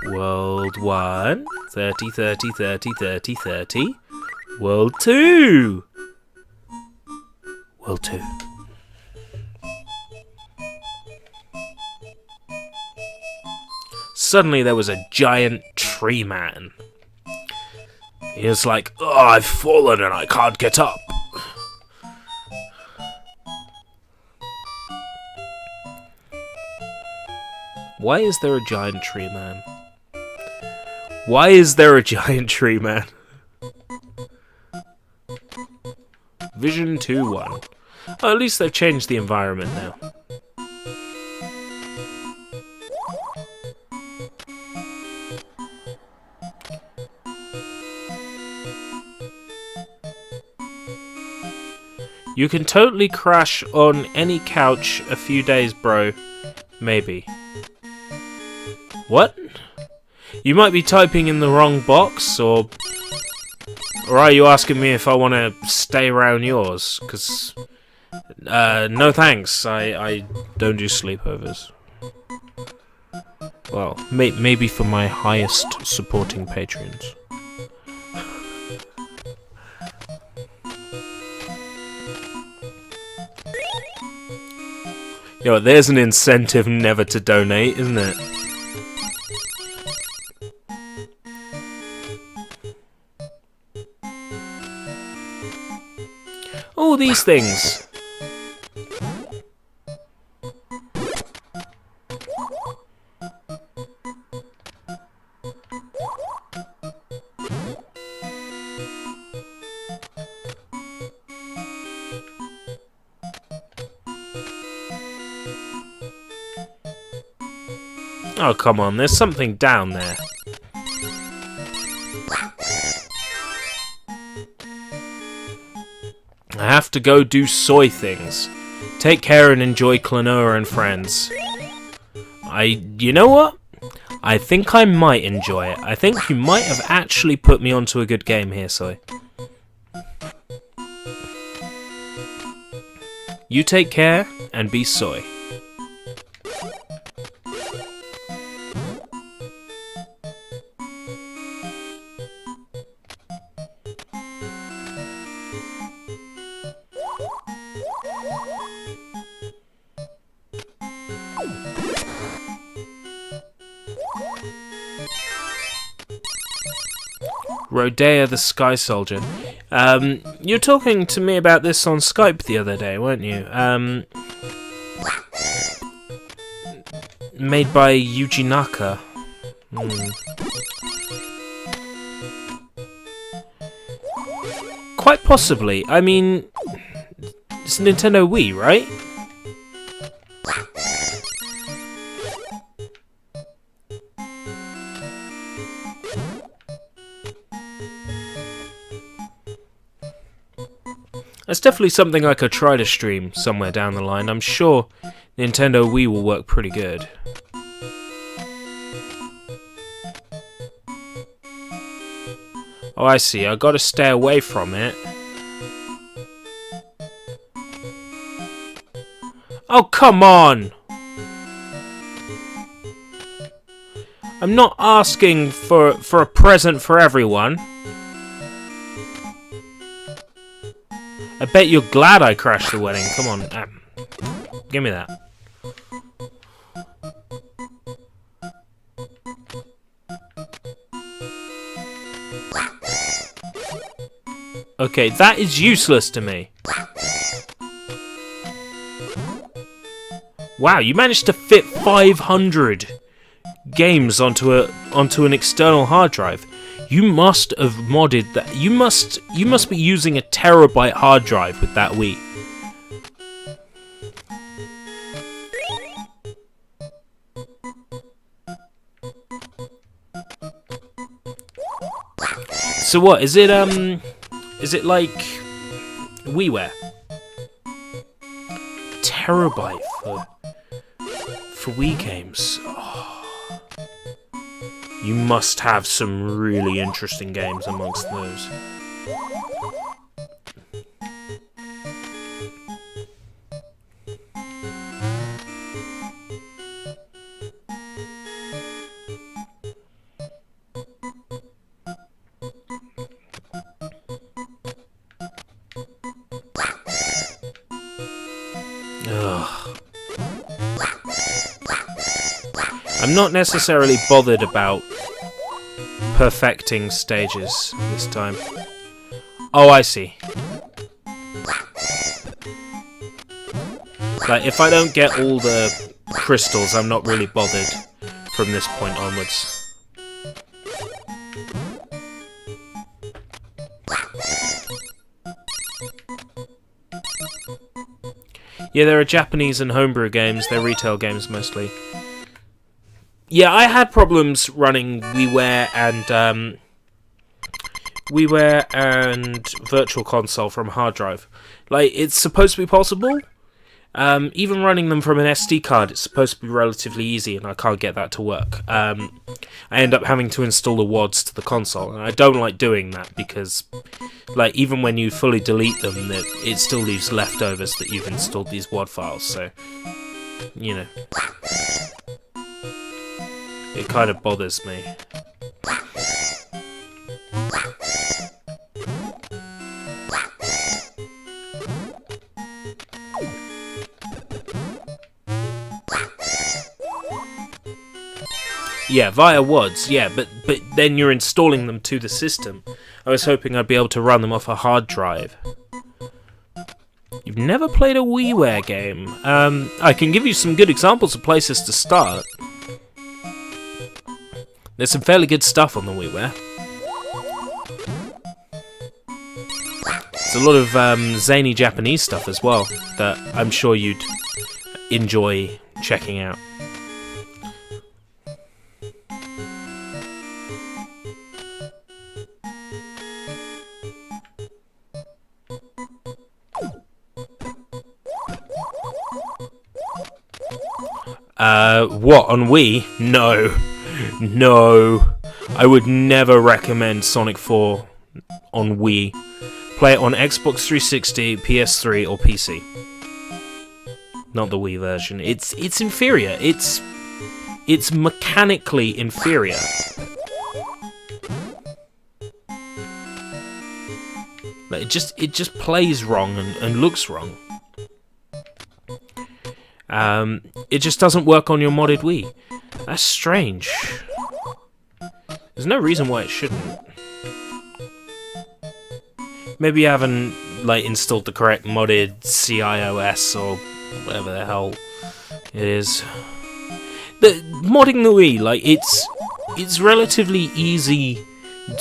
S1: World 1, 30, 30, 30, 30, 30. World 2. World 2. Suddenly there was a giant tree man. He was like, "Oh, I've fallen and I can't get up." Why is there a giant tree man? Why is there a giant tree man? Vision 2-1. Oh, at least they've changed the environment now. You can totally crash on any couch a few days, bro. Maybe. What? You might be typing in the wrong box, or are you asking me if I want to stay around yours? Because, no thanks, I don't do sleepovers. Well, maybe for my highest supporting patrons. Yo, there's an incentive never to donate, isn't it? All these things. Oh, come on, there's something down there. I have to go do soy things. Take care and enjoy Klonoa and friends. You know what? I think I might enjoy it. I think you might have actually put me onto a good game here, Soy. You take care and be Soy. Rodea the Sky Soldier. You were talking to me about this on Skype the other day, weren't you? Made by Yuji Naka. Quite possibly. I mean, it's Nintendo Wii, right? That's definitely something I could try to stream somewhere down the line. I'm sure Nintendo Wii will work pretty good. Oh, I see. I gotta stay away from it. Oh, come on! I'm not asking for a present for everyone. I bet you're glad I crashed the wedding. Come on. Give me that. Okay, that is useless to me. Wow, you managed to fit 500 games onto an external hard drive. You must have modded that. You must be using a terabyte hard drive with that Wii. So what is it? Is it like WiiWare? Terabyte for Wii games. Oh. You must have some really interesting games amongst those. Ugh. I'm not necessarily bothered about perfecting stages this time. Oh, I see. Like, if I don't get all the crystals, I'm not really bothered from this point onwards. Yeah, there are Japanese and homebrew games. They're retail games mostly. Yeah, I had problems running WiiWare and Virtual Console from hard drive. Like, it's supposed to be possible. Even running them from an SD card, it's supposed to be relatively easy, and I can't get that to work. I end up having to install the WADs to the console, and I don't like doing that because, like, even when you fully delete them, it still leaves leftovers that you've installed these WAD files. So, you know, it kind of bothers me. Yeah, via WADs, yeah, but then you're installing them to the system. I was hoping I'd be able to run them off a hard drive. You've never played a WiiWare game? I can give you some good examples of places to start. There's some fairly good stuff on the WiiWare. There's a lot of zany Japanese stuff as well that I'm sure you'd enjoy checking out. What, on Wii? No. No. I would never recommend Sonic 4 on Wii. Play it on Xbox 360, PS3, or PC. Not the Wii version. It's inferior. It's mechanically inferior. Like, it just plays wrong and looks wrong. It just doesn't work on your modded Wii. That's strange. There's no reason why it shouldn't. Maybe you haven't installed the correct modded CIOS or whatever the hell it is. Modding the Wii, it's relatively easy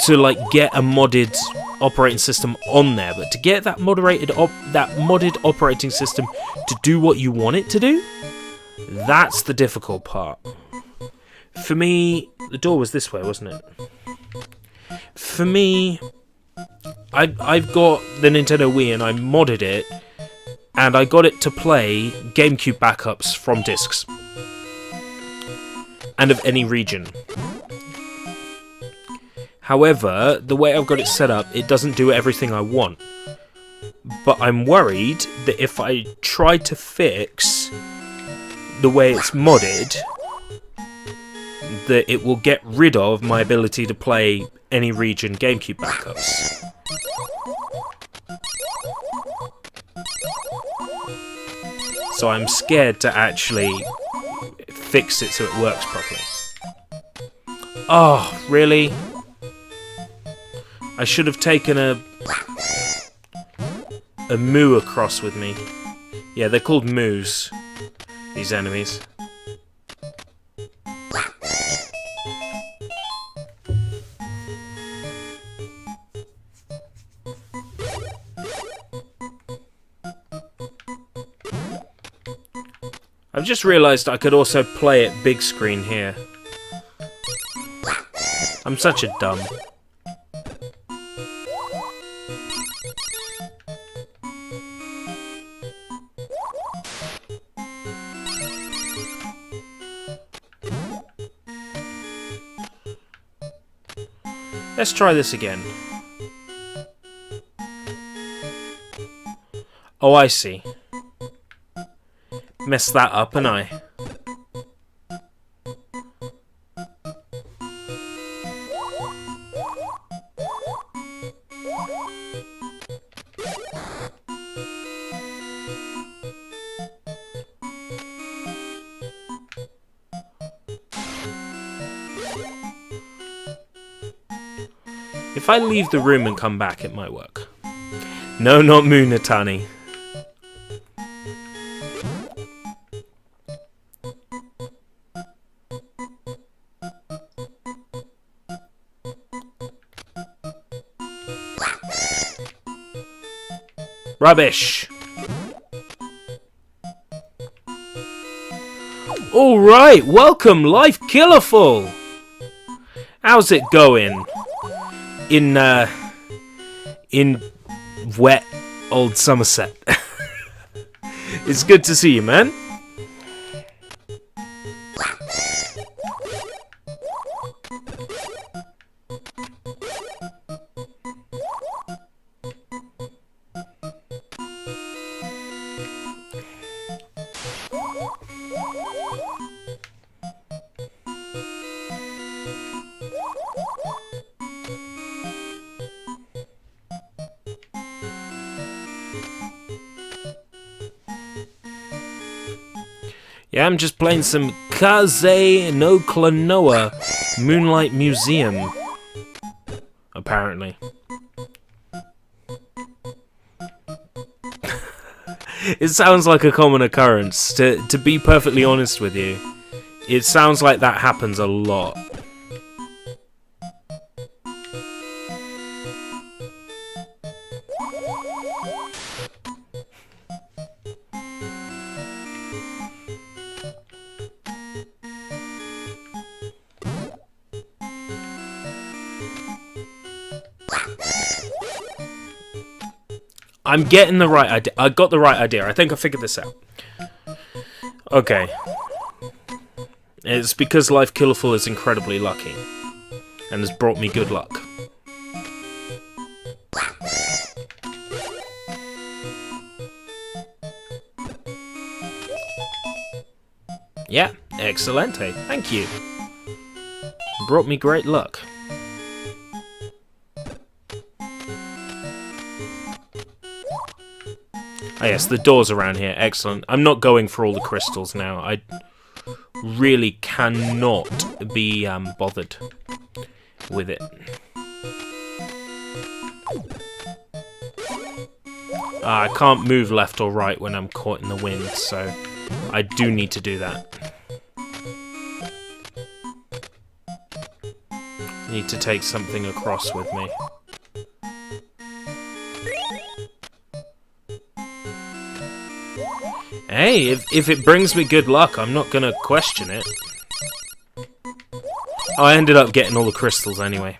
S1: to get a modded operating system on there, but to get that modded operating system to do what you want it to do, that's the difficult part. For me, the door was this way, wasn't it? For me, I've got the Nintendo Wii and I modded it, and I got it to play GameCube backups from discs, and of any region. However, the way I've got it set up, it doesn't do everything I want. But I'm worried that if I try to fix the way it's modded, that it will get rid of my ability to play any region GameCube backups. So I'm scared to actually fix it so it works properly. Oh, really? I should have taken a moo across with me. Yeah, they're called moos, these enemies. I've just realised I could also play it big screen here. I'm such a dumb. Let's try this again. Oh, I see. Messed that up, and I. If I leave the room and come back, it might work. No, not Moonatani. Rubbish! Alright, welcome, Life Killerful! How's it going? In wet old Somerset. It's good to see you, man. Yeah, I'm just playing some Kaze no Klonoa Moonlight Museum. Apparently. It sounds like a common occurrence. To be perfectly honest with you, it sounds like that happens a lot. I'm getting the right idea. I got the right idea. I think I figured this out. Okay. It's because Life Killerful is incredibly lucky and has brought me good luck. Yeah, excelente. Thank you. Brought me great luck. Ah yes, the doors around here. Excellent. I'm not going for all the crystals now. I really cannot be bothered with it. I can't move left or right when I'm caught in the wind, so I do need to do that. I need to take something across with me. Hey, if it brings me good luck, I'm not gonna question it. Oh, I ended up getting all the crystals anyway.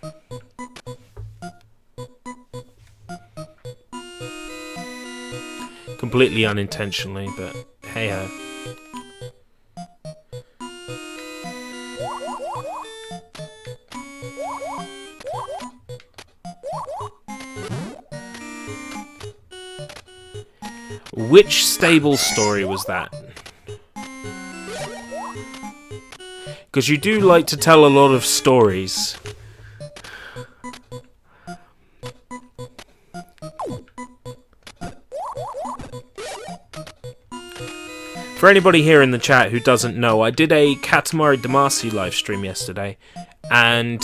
S1: Completely unintentionally, but hey-ho. Which stable story was that? Because you do like to tell a lot of stories. For anybody here in the chat who doesn't know, I did a Katamari Damacy livestream yesterday, and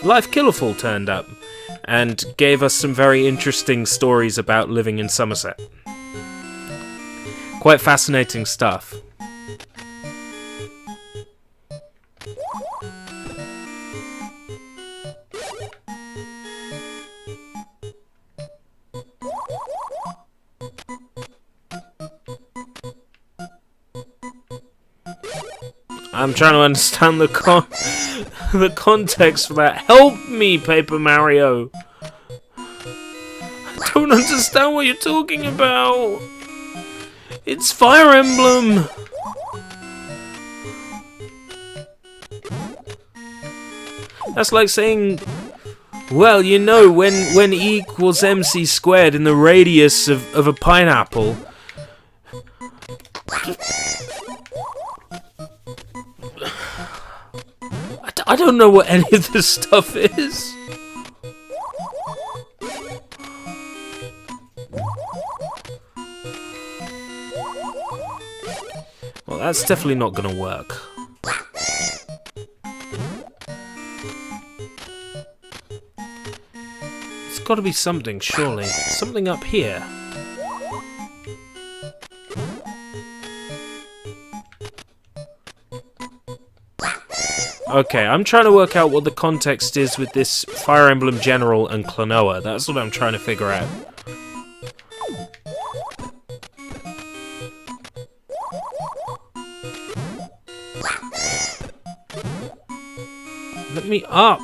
S1: Life Killerful turned up and gave us some very interesting stories about living in Somerset. Quite fascinating stuff. I'm trying to understand the context for that. Help me, Paper Mario! I don't understand what you're talking about! It's Fire Emblem! That's like saying, well, you know, when E equals MC squared in the radius of a pineapple... I don't know what any of this stuff is. Well, that's definitely not going to work. It's got to be something, surely. Something up here. Okay, I'm trying to work out what the context is with this Fire Emblem General and Klonoa. That's what I'm trying to figure out. Let me up!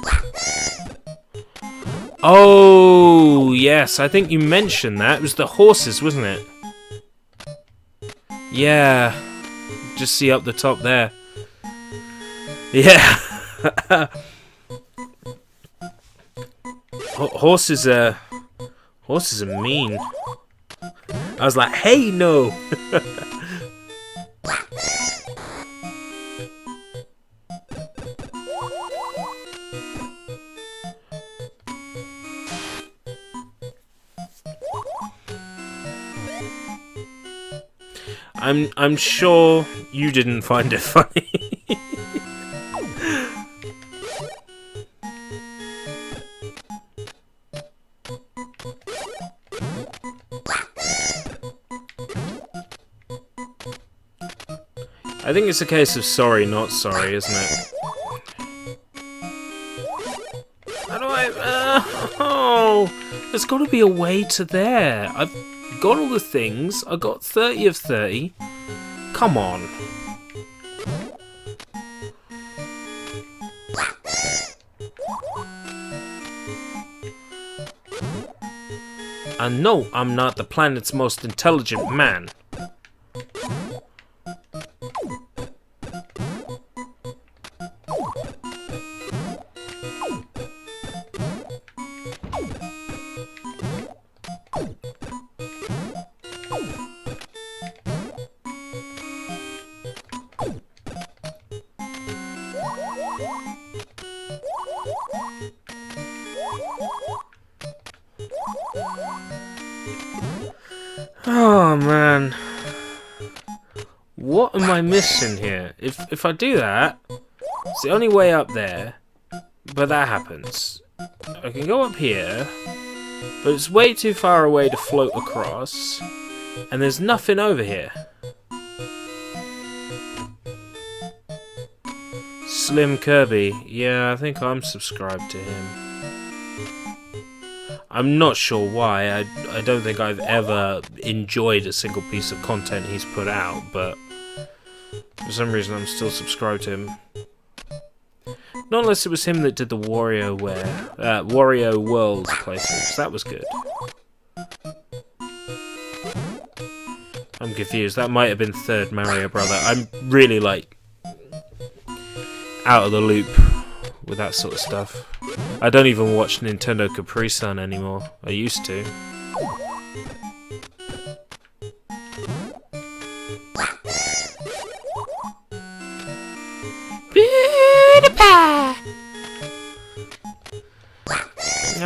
S1: Oh, yes, I think you mentioned that. It was the horses, wasn't it? Yeah. Just see up the top there. Yeah. Horses are mean. I was like, hey, no. I'm sure you didn't find it funny. I think it's a case of sorry, not sorry, isn't it? How do I... oh! There's got to be a way to there. I've got all the things. I got 30 of 30. Come on. And no, I'm not the planet's most intelligent man. Oh man, what am I missing here? If I do that, it's the only way up there, but that happens. I can go up here, but it's way too far away to float across, and there's nothing over here. Slim Kirby, yeah, I think I'm subscribed to him. I'm not sure why. I don't think I've ever enjoyed a single piece of content he's put out, but for some reason I'm still subscribed to him. Not unless it was him that did the Wario World playthroughs. That was good. I'm confused. That might have been third Mario Brother. I'm really like out of the loop with that sort of stuff. I don't even watch Nintendo Capri Sun anymore. I used to.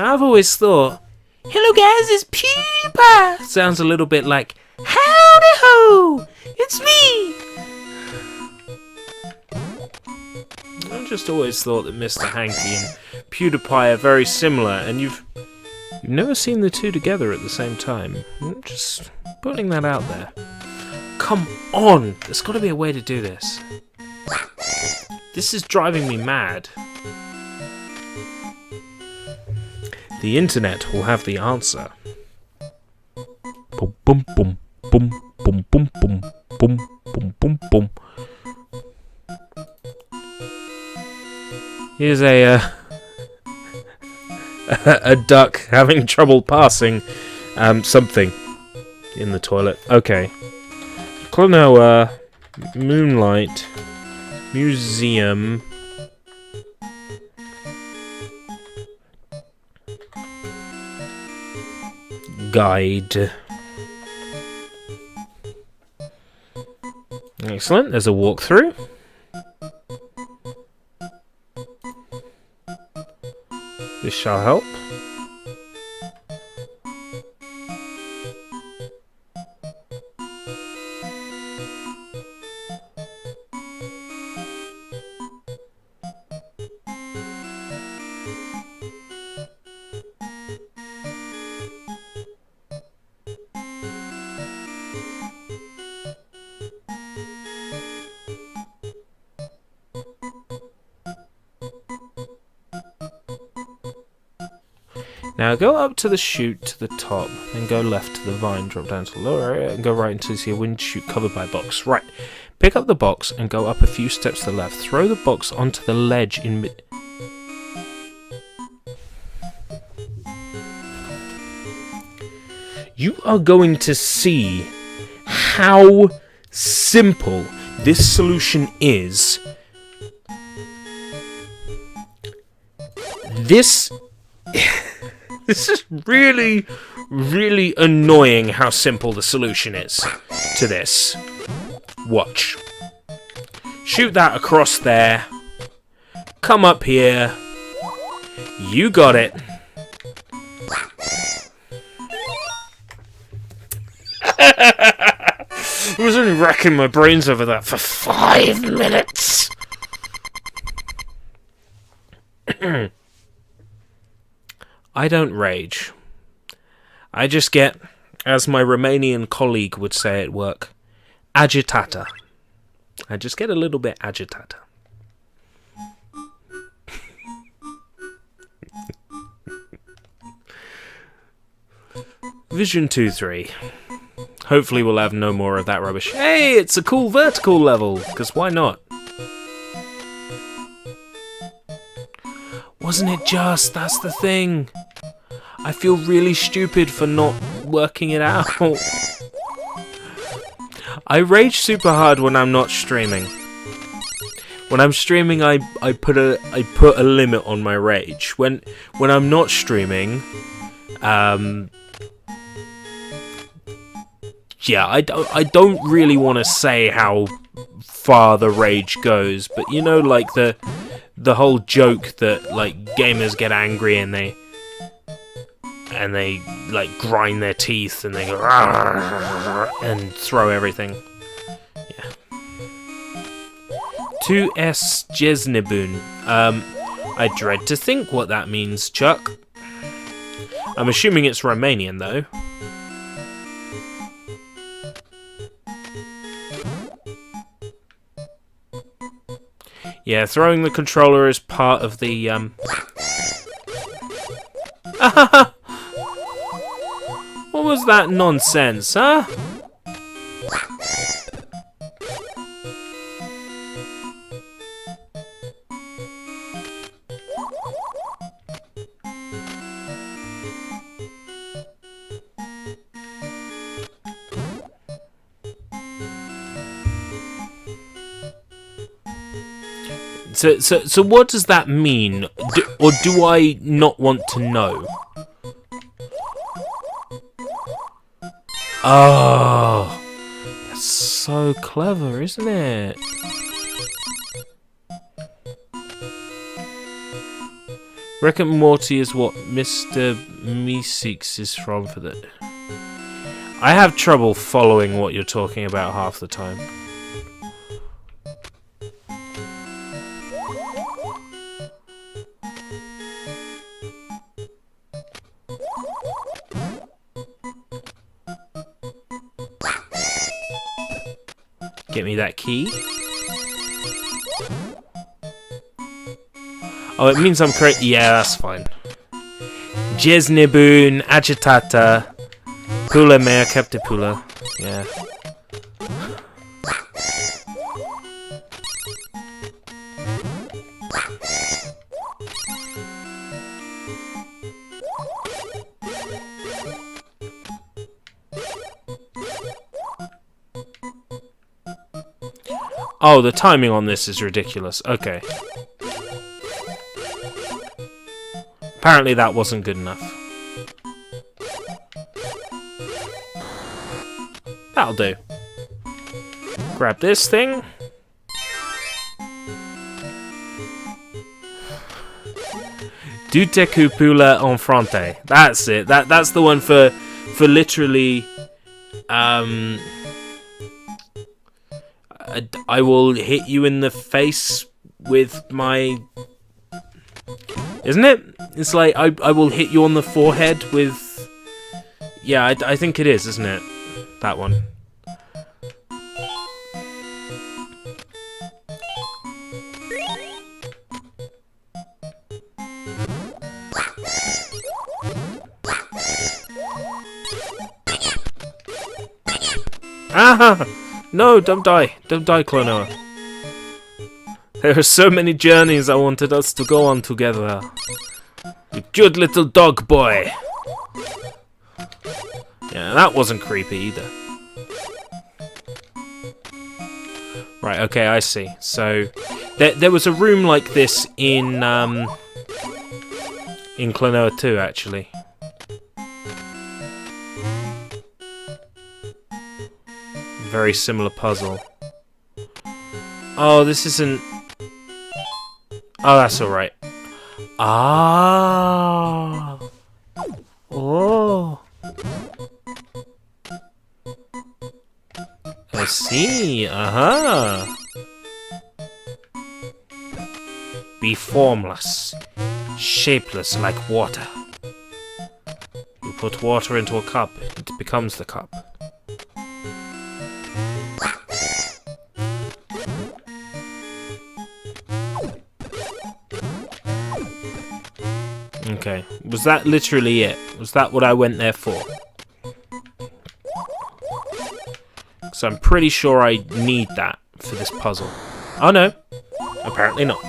S1: I've always thought, hello guys, it's PewDiePie! Sounds a little bit like, howdy ho! It's me! I've just always thought that Mr. Hanky and PewDiePie are very similar, and you've never seen the two together at the same time. I'm just putting that out there. Come on! There's got to be a way to do this. This is driving me mad. The internet will have the answer. Boom, boom, boom, boom, boom, boom, boom, boom, boom, boom, boom. Here's a duck having trouble passing something in the toilet. Okay. Klonoa Moonlight Museum Guide. Excellent. There's a walkthrough. This shall help. Now go up to the chute to the top, then go left to the vine, drop down to the lower area, and go right until you see a wind chute covered by a box. Right, pick up the box and go up a few steps to the left. Throw the box onto the ledge in mid... You are going to see how simple this solution is. This is really, really annoying how simple the solution is to this. Watch. Shoot that across there. Come up here. You got it. I was only racking my brains over that for 5 minutes. I don't rage. I just get, as my Romanian colleague would say at work, agitata. I just get a little bit agitated. Vision 2-3. Hopefully we'll have no more of that rubbish. Hey, it's a cool vertical level, because why not? Wasn't it just? That's the thing. I feel really stupid for not working it out. I rage super hard when I'm not streaming. When I'm streaming, I put a limit on my rage. When I'm not streaming, yeah, I don't really want to say how far the rage goes, but you know, like the whole joke that like gamers get angry and they like grind their teeth and they go and throw everything. Yeah. 2S Jesnebun. I dread to think what that means, Chuck. I'm assuming it's Romanian though. Yeah, throwing the controller is part of the What was that nonsense, huh? So what does that mean? Or do I not want to know? Oh, that's so clever, isn't it? Rick and Morty is what Mr. Meeseeks is from for the... I have trouble following what you're talking about half the time. Get me that key. Oh, it means I'm correct. Yeah, that's fine. Jesnebun, agitata, pula mea captipula. Yeah. Oh, the timing on this is ridiculous. Okay. Apparently that wasn't good enough. That'll do. Grab this thing. Dute cupula en fronte. That's it. That's the one for literally I will hit you in the face with my... Isn't it? It's like, I will hit you on the forehead with... Yeah, I think it is, isn't it? That one. Aha! No, don't die. Don't die, Klonoa. There are so many journeys I wanted us to go on together. You cute little dog boy. Yeah, that wasn't creepy either. Right, okay, I see. So, there was a room like this in Klonoa 2, actually. Very similar puzzle. Oh, this isn't... Oh, that's alright. Ah. Oh. I see. Uh-huh. Be formless. Shapeless like water. You put water into a cup, it becomes the cup. Okay. Was that literally it? Was that what I went there for? So I'm pretty sure I need that for this puzzle. Oh no. Apparently not.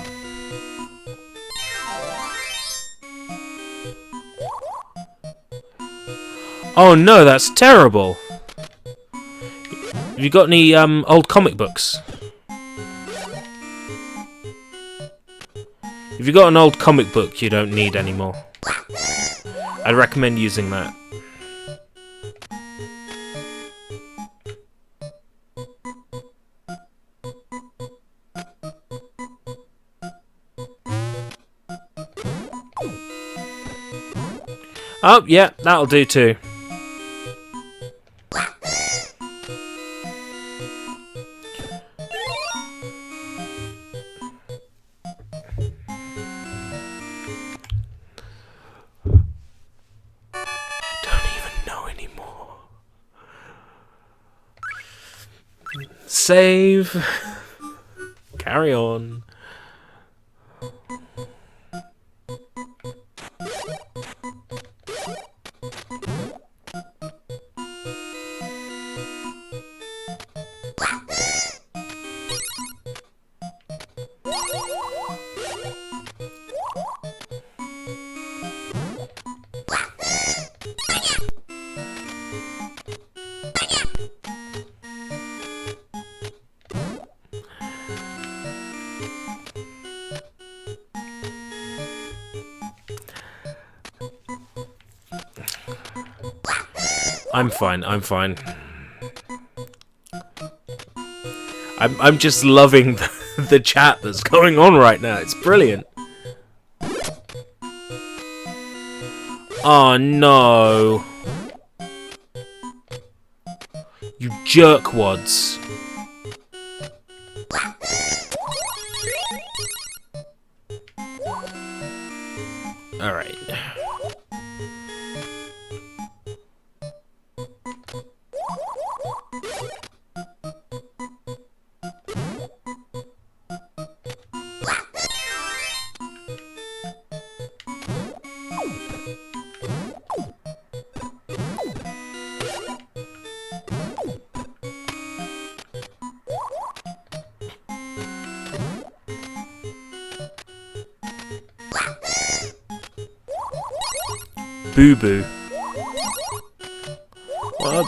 S1: Oh no, that's terrible. Have you got any old comic books? If you got an old comic book you don't need anymore, I'd recommend using that. Oh, yeah, that'll do too. Save. Carry on. I'm fine, I'm fine. I'm just loving the chat that's going on right now. It's brilliant. Oh no. You jerkwads. Alright. Boo-boo. Well,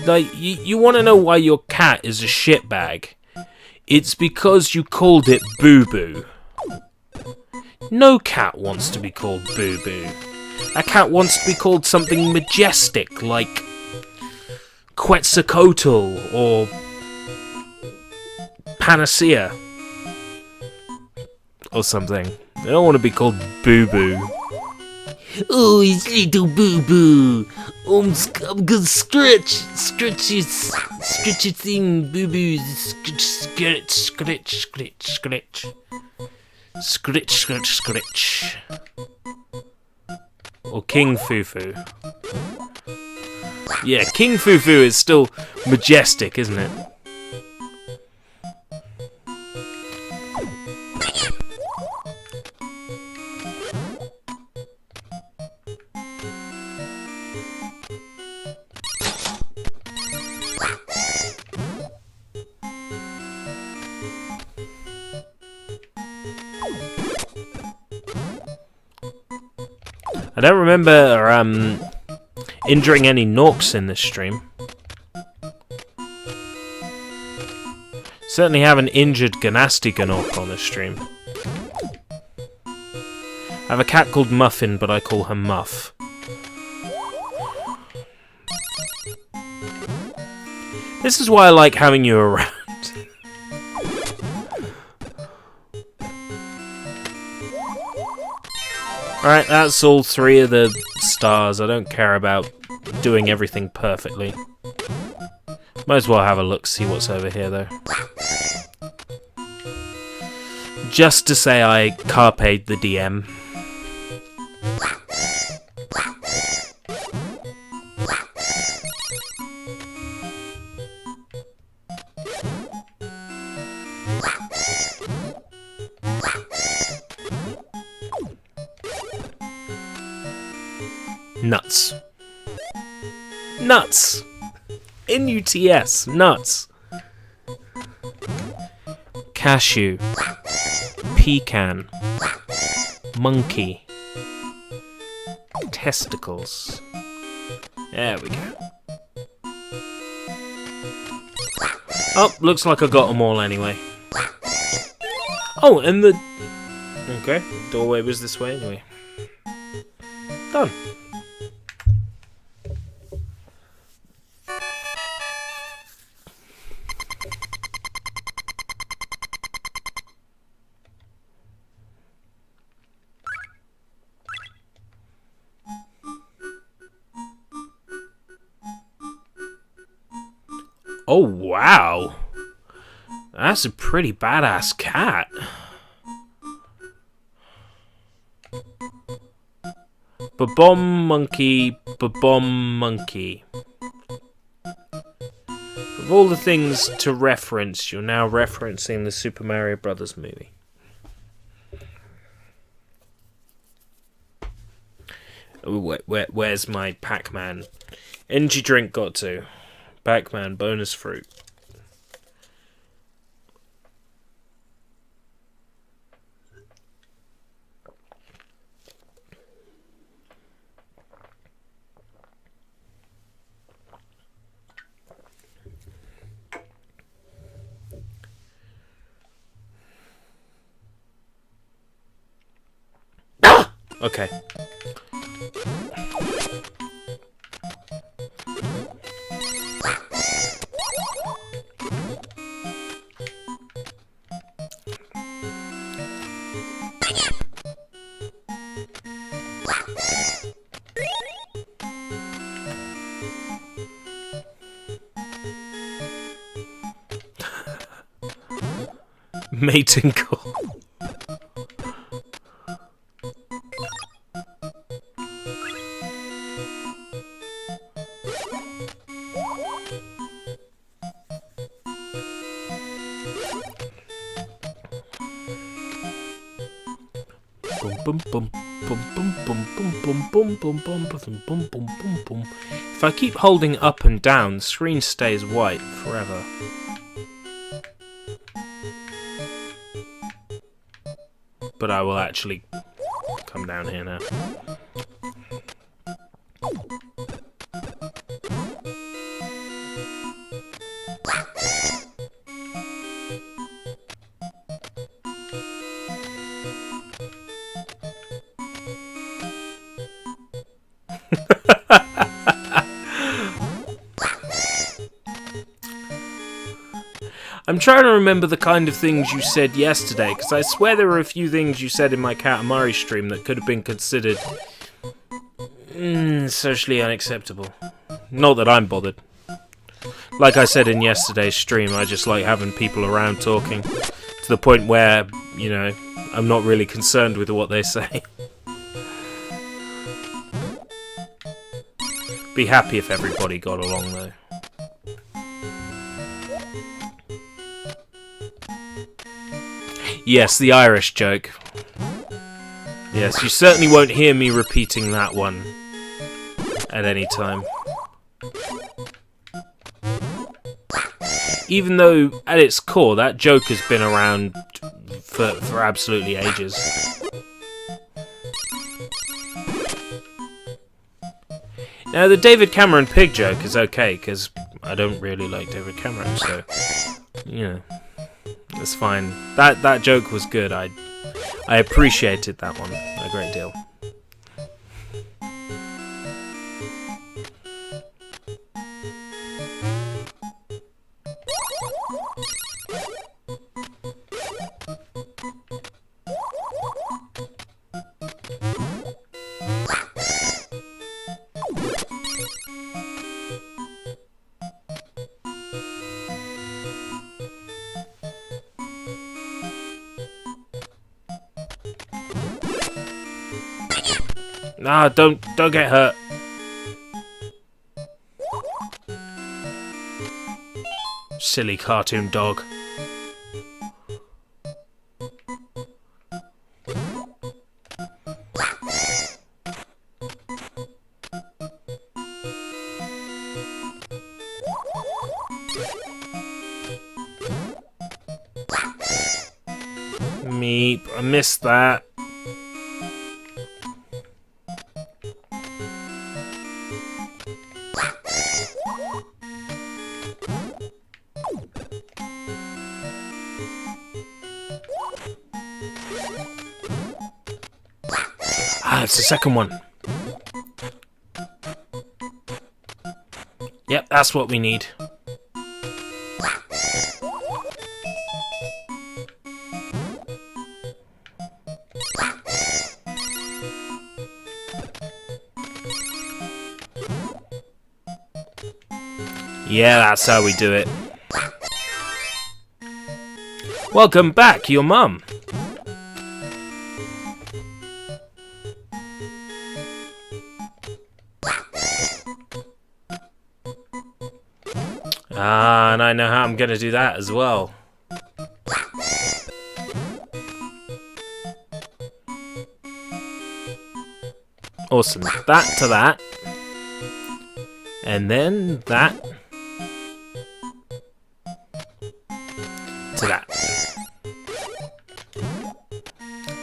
S1: like, you want to know why your cat is a shitbag? It's because you called it Boo-boo. No cat wants to be called Boo-boo. A cat wants to be called something majestic, like Quetzalcoatl or Panacea. Or something. They don't want to be called Boo-boo. Oh, it's little Boo-boo. I'm gonna scratch your thing, Boo-boo. Scratch. Scritch. Or King Fufu. Yeah, King Fufu is still majestic, isn't it? I don't remember injuring any Norks in this stream. Certainly haven't injured Ganasty Ganork on this stream. I have a cat called Muffin, but I call her Muff. This is why I like having you around. Alright, that's all 3 of the stars. I don't care about doing everything perfectly. Might as well have a look, see what's over here, though. Just to say I carped the DM. Nuts. Nuts. N-U-T-S. Nuts. Cashew. Pecan. Monkey. Testicles. There we go. Oh, looks like I got them all anyway. Oh, and the... Okay, doorway was this way anyway. Done. Oh, wow. That's a pretty badass cat. Ba-bomb monkey, ba-bomb monkey. Of all the things to reference, you're now referencing the Super Mario Brothers movie. Where's my Pac-Man? Energy drink got to. Pac-Man bonus fruit. Ah! Okay. Mating call. If I keep holding up and down, the screen stays white forever. But I will actually come down here now. I'm trying to remember the kind of things you said yesterday, because I swear there were a few things you said in my Katamari stream that could have been considered socially unacceptable. Not that I'm bothered. Like I said in yesterday's stream, I just like having people around talking, to the point where, you know, I'm not really concerned with what they say. Be happy if everybody got along, though. Yes, the Irish joke. Yes, you certainly won't hear me repeating that one at any time. Even though, at its core, that joke has been around for absolutely ages. Now, the David Cameron pig joke is okay, because I don't really like David Cameron, so, you know. It's fine. That joke was good. I appreciated that one a great deal. Nah, don't get hurt. Silly cartoon dog. I missed that. Ah, it's the second one. Yep, that's what we need. Yeah, that's how we do it. Welcome back, your mum. Ah, and I know how I'm going to do that as well. Awesome. That to that. And then that to that.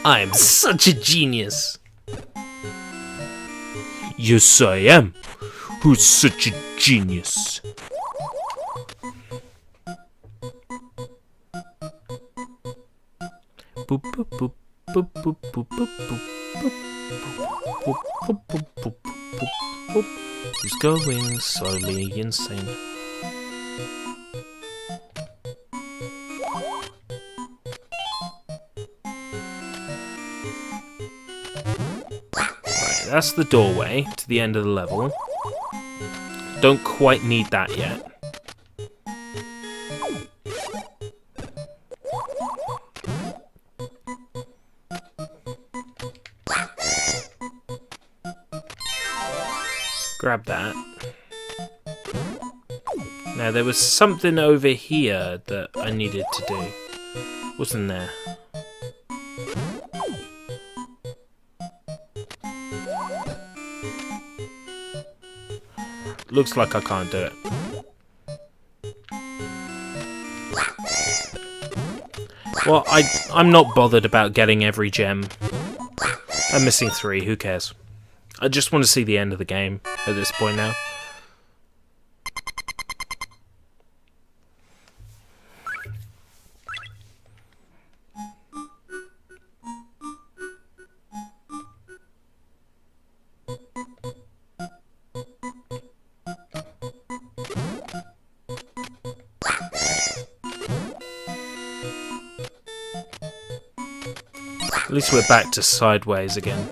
S1: I am such a genius. Yes, I am. Who's such a genius? Boop, boop, boop, boop, boop, boop, boop, boop, boop, boop, boop, boop, boop, boop. He's going slowly insane. Right, that's the doorway to the end of the level. Don't quite need that yet. Grab that. Now there was something over here that I needed to do. Wasn't there? Looks like I can't do it. Well, I'm not bothered about getting every gem. I'm missing 3, who cares? I just want to see the end of the game at this point now. At least we're back to sideways again.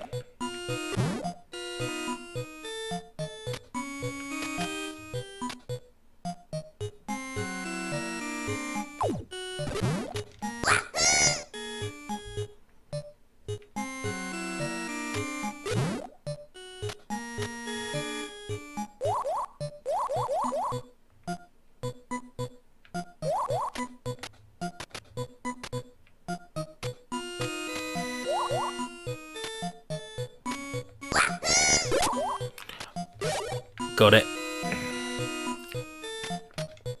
S1: Got it.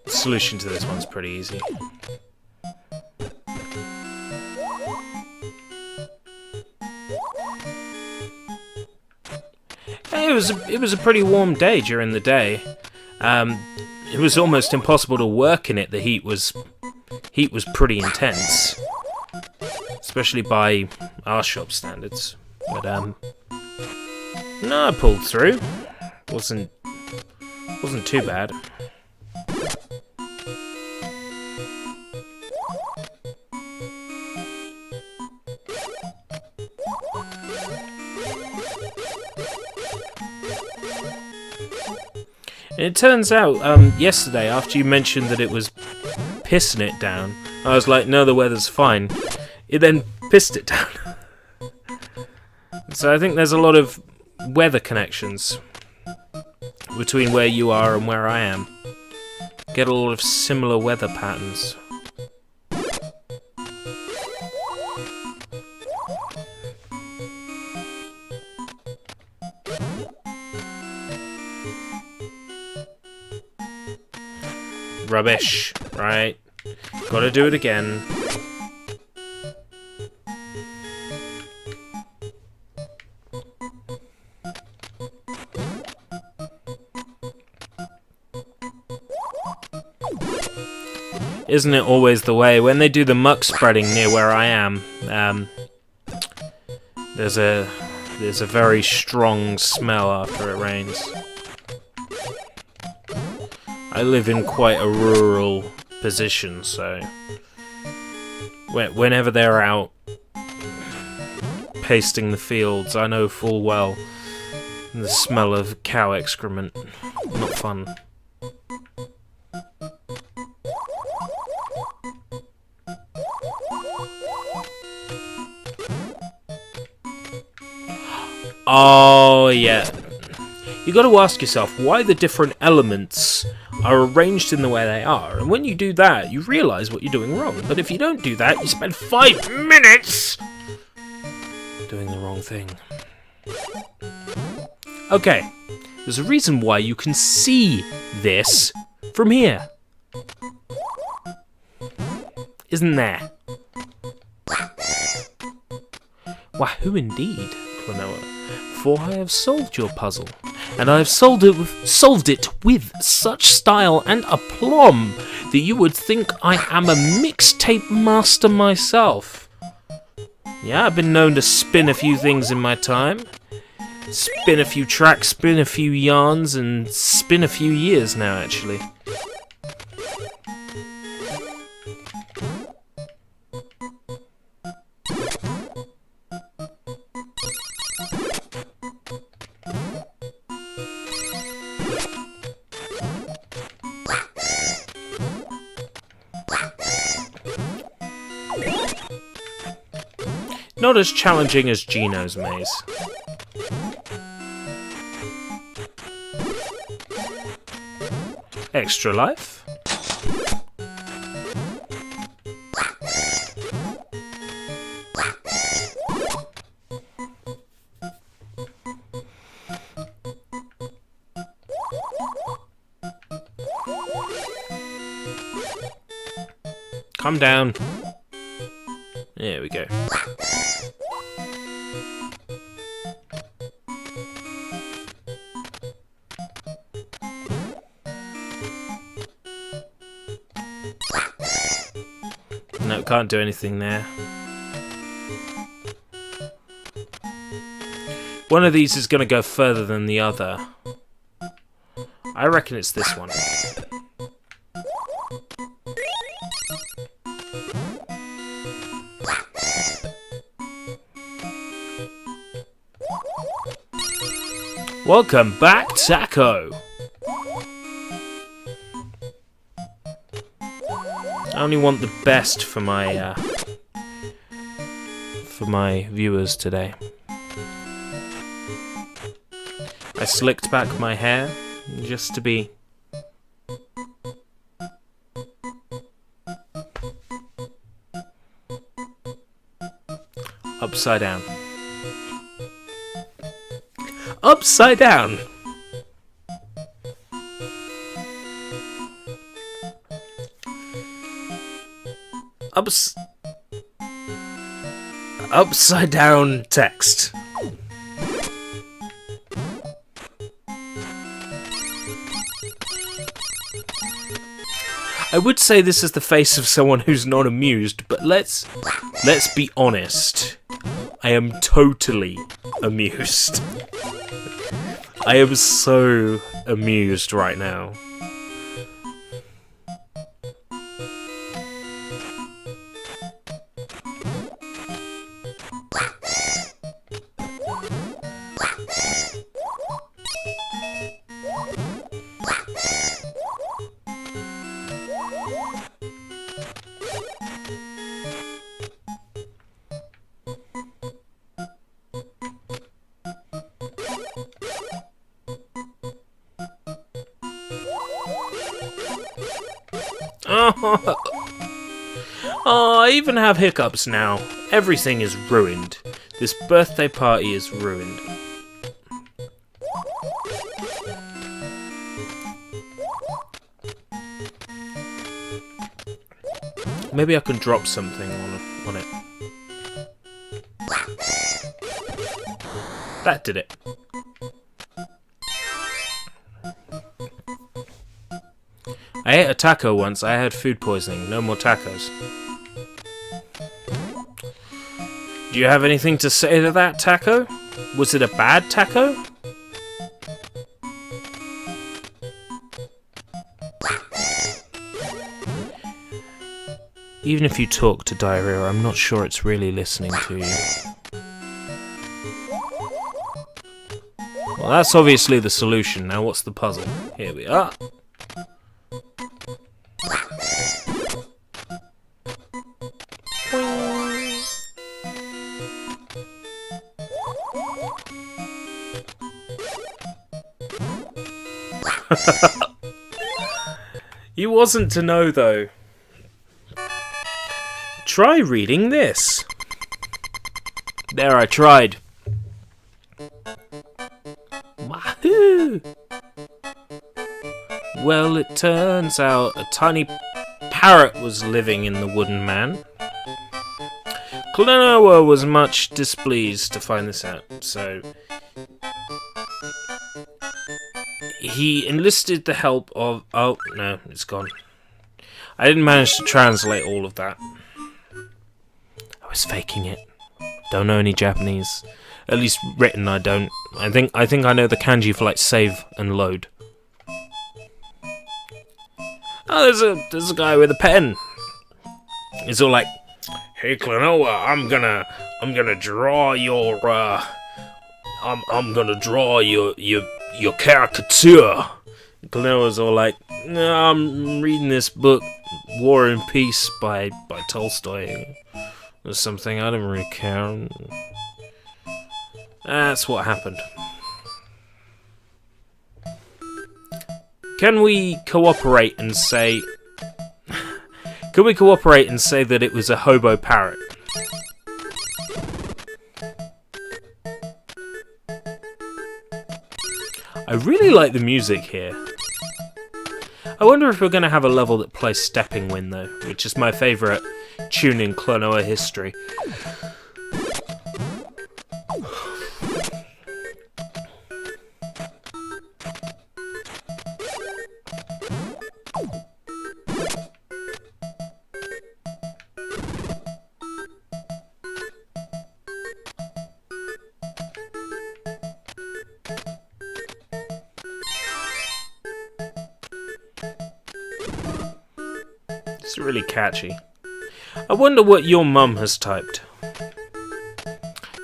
S1: The solution to this one's pretty easy. Hey, it was a pretty warm day during the day. It was almost impossible to work in it. The heat was pretty intense, especially by our shop standards. But no, I pulled through. Wasn't too bad. And it turns out, yesterday, after you mentioned that it was pissing it down, I was like, no, the weather's fine. It then pissed it down. So I think there's a lot of weather connections between where you are and where I am. Get a lot of similar weather patterns. Rubbish, right? Gotta do it again. Isn't it always the way? When they do the muck spreading near where I am, there's a very strong smell after it rains. I live in quite a rural position, so whenever they're out pasting the fields, I know full well the smell of cow excrement. Not fun. Oh, yeah. You got to ask yourself why the different elements are arranged in the way they are. And when you do that, you realise what you're doing wrong. But if you don't do that, you spend 5 minutes doing the wrong thing. Okay. There's a reason why you can see this from here. Isn't there? Wahoo indeed, Klonoa. For I have solved your puzzle, and I have solved it with such style and aplomb that you would think I am a mixtape master myself. Yeah, I've been known to spin a few things in my time. Spin a few tracks, spin a few yarns, and spin a few years now, actually. Not as challenging as Gino's maze. Extra life? Calm down. There we go. No, can't do anything there. One of these is going to go further than the other. I reckon it's this one. Welcome back, Taco! I only want the best for my viewers today. I slicked back my hair just to be upside down. Upside down! Upside down text. I would say this is the face of someone who's not amused, but let's be honest. I am totally amused. I am so amused right now. Oh, I even have hiccups now. Everything is ruined. This birthday party is ruined. Maybe I can drop something on it. That did it. I ate a taco once. I had food poisoning. No more tacos. Do you have anything to say to that, taco? Was it a bad taco? Even if you talk to diarrhea, I'm not sure it's really listening to you. Well, that's obviously the solution. Now what's the puzzle? Here we are. You wasn't to know, though. Try reading this. There, I tried. Wahoo! Well, it turns out a tiny parrot was living in the wooden man. Klonoa was much displeased to find this out, so he enlisted the help of... Oh, no, it's gone. I didn't manage to translate all of that. I was faking it. Don't know any Japanese. At least written, I don't. I think I know the kanji for like save and load. Oh, there's a guy with a pen. He's all like, "Hey Klonoa, I'm gonna draw your I'm gonna draw your caricature." Klonoa's all like, "No, I'm reading this book, War and Peace by Tolstoy or something. I don't really care." That's what happened. Can we cooperate and say... Can we cooperate and say that it was a hobo parrot? I really like the music here. I wonder if we're going to have a level that plays Stepping Wind, though, which is my favourite tune in Klonoa history. It's really catchy. I wonder what your mum has typed.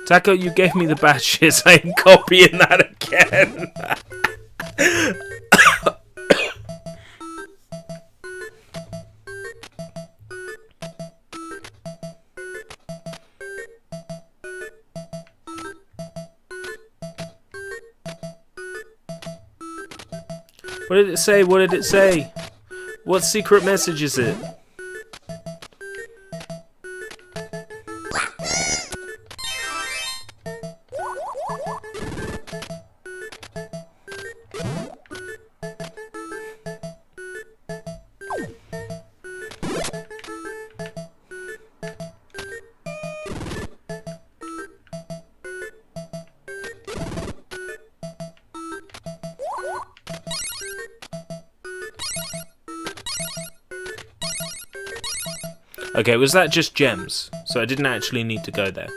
S1: Taco, you gave me the bad shit. I ain't copying that again. What did it say? What did it say? What secret message is it? Okay, was that just gems? So I didn't actually need to go there.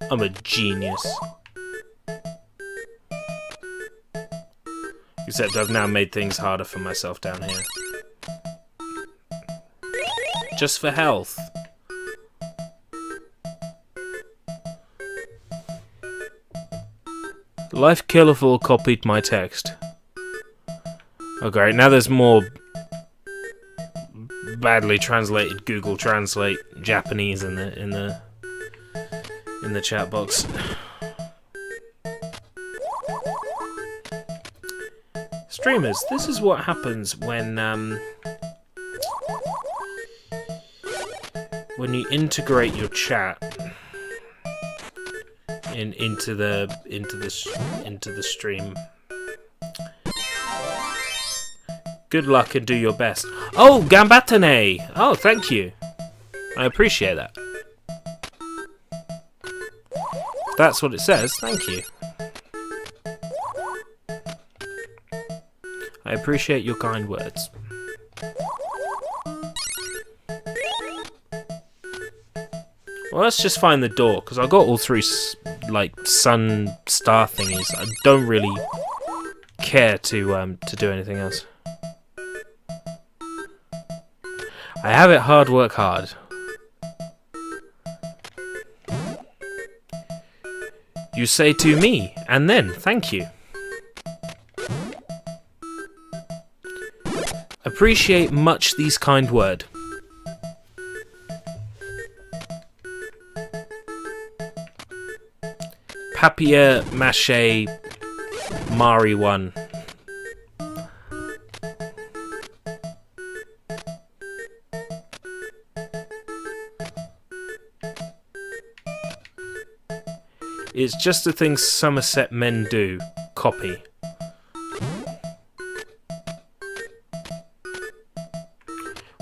S1: I'm a genius. Except I've now made things harder for myself down here. Just for health. Life Killerful copied my text. Oh great, now there's more badly translated Google Translate Japanese in the chat box. Streamers, this is what happens when you integrate your chat into the stream. Good luck and do your best. Oh, Gambatane! Oh, thank you. I appreciate that. If that's what it says, thank you. I appreciate your kind words. Well, let's just find the door, because I got all three, like, sun star thingies. I don't really care to do anything else. I have it hard, work hard. You say to me, and then, thank you. Appreciate much these kind word. Papier Mache Mari 1. It's just the thing Somerset men do. Copy.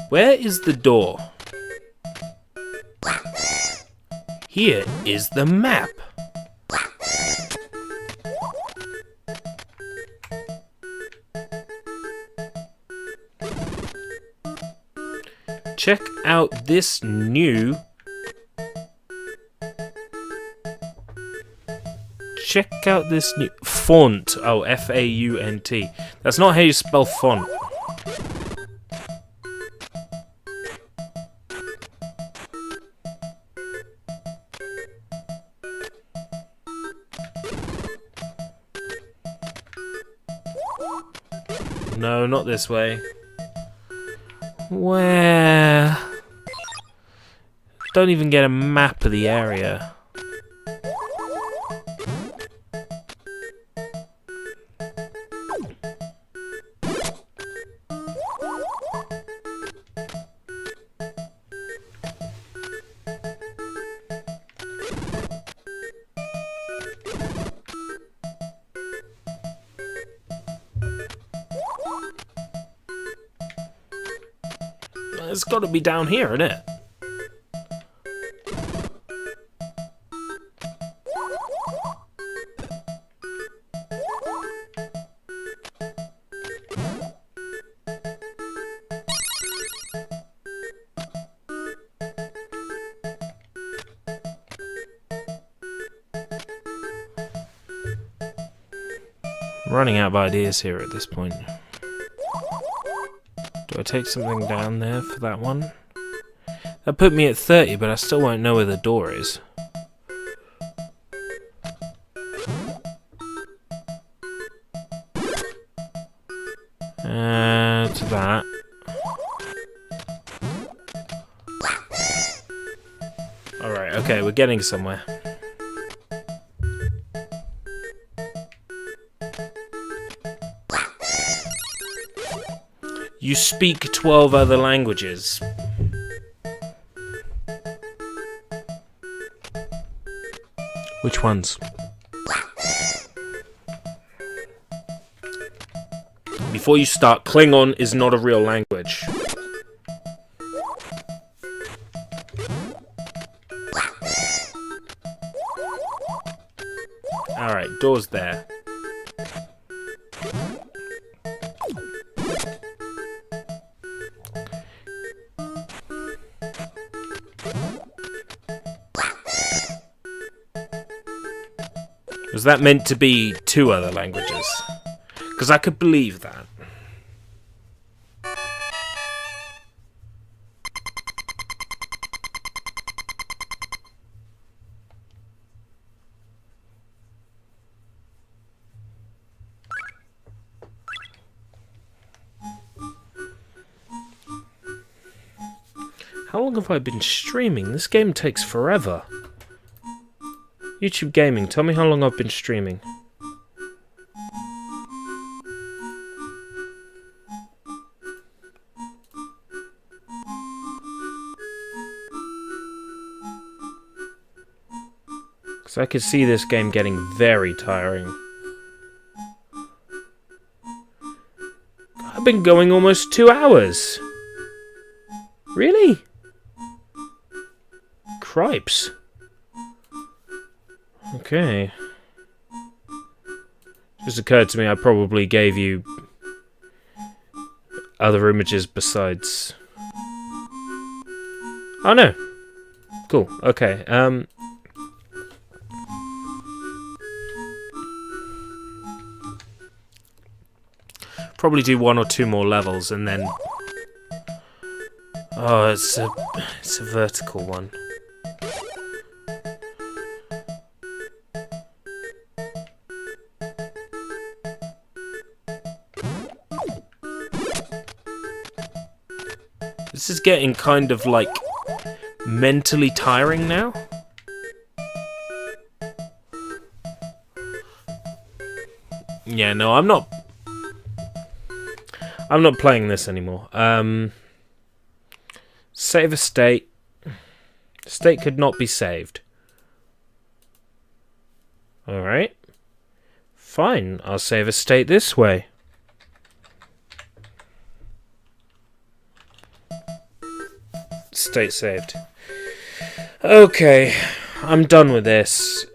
S1: Where is the door? Here is the map. Check out this new... Check out this new... Font. Oh, F-A-U-N-T. That's not how you spell font. No, not this way. Where? Don't even get a map of the area. It's got to be down here, isn't it? I'm running out of ideas here at this point. Do I take something down there for that one? That put me at 30, but I still won't know where the door is. To that. Alright, okay, we're getting somewhere. You speak 12 other languages. Which ones? Before you start, Klingon is not a real language. Alright, door's there. Was that meant to be 2 other languages? Because I could believe that. How long have I been streaming? This game takes forever. YouTube Gaming, tell me how long I've been streaming. Because I could see this game getting very tiring. I've been going almost 2 hours. Really? Cripes. Okay. Just occurred to me I probably gave you other images besides... Oh no. Cool. Okay. Probably do 1 or 2 more levels and then... Oh, it's a vertical one. This is getting kind of like mentally tiring now. Yeah, no, I'm not playing this anymore. Save a state. State could not be saved. Alright. Fine, I'll save a state this way. State saved. Okay, I'm done with this.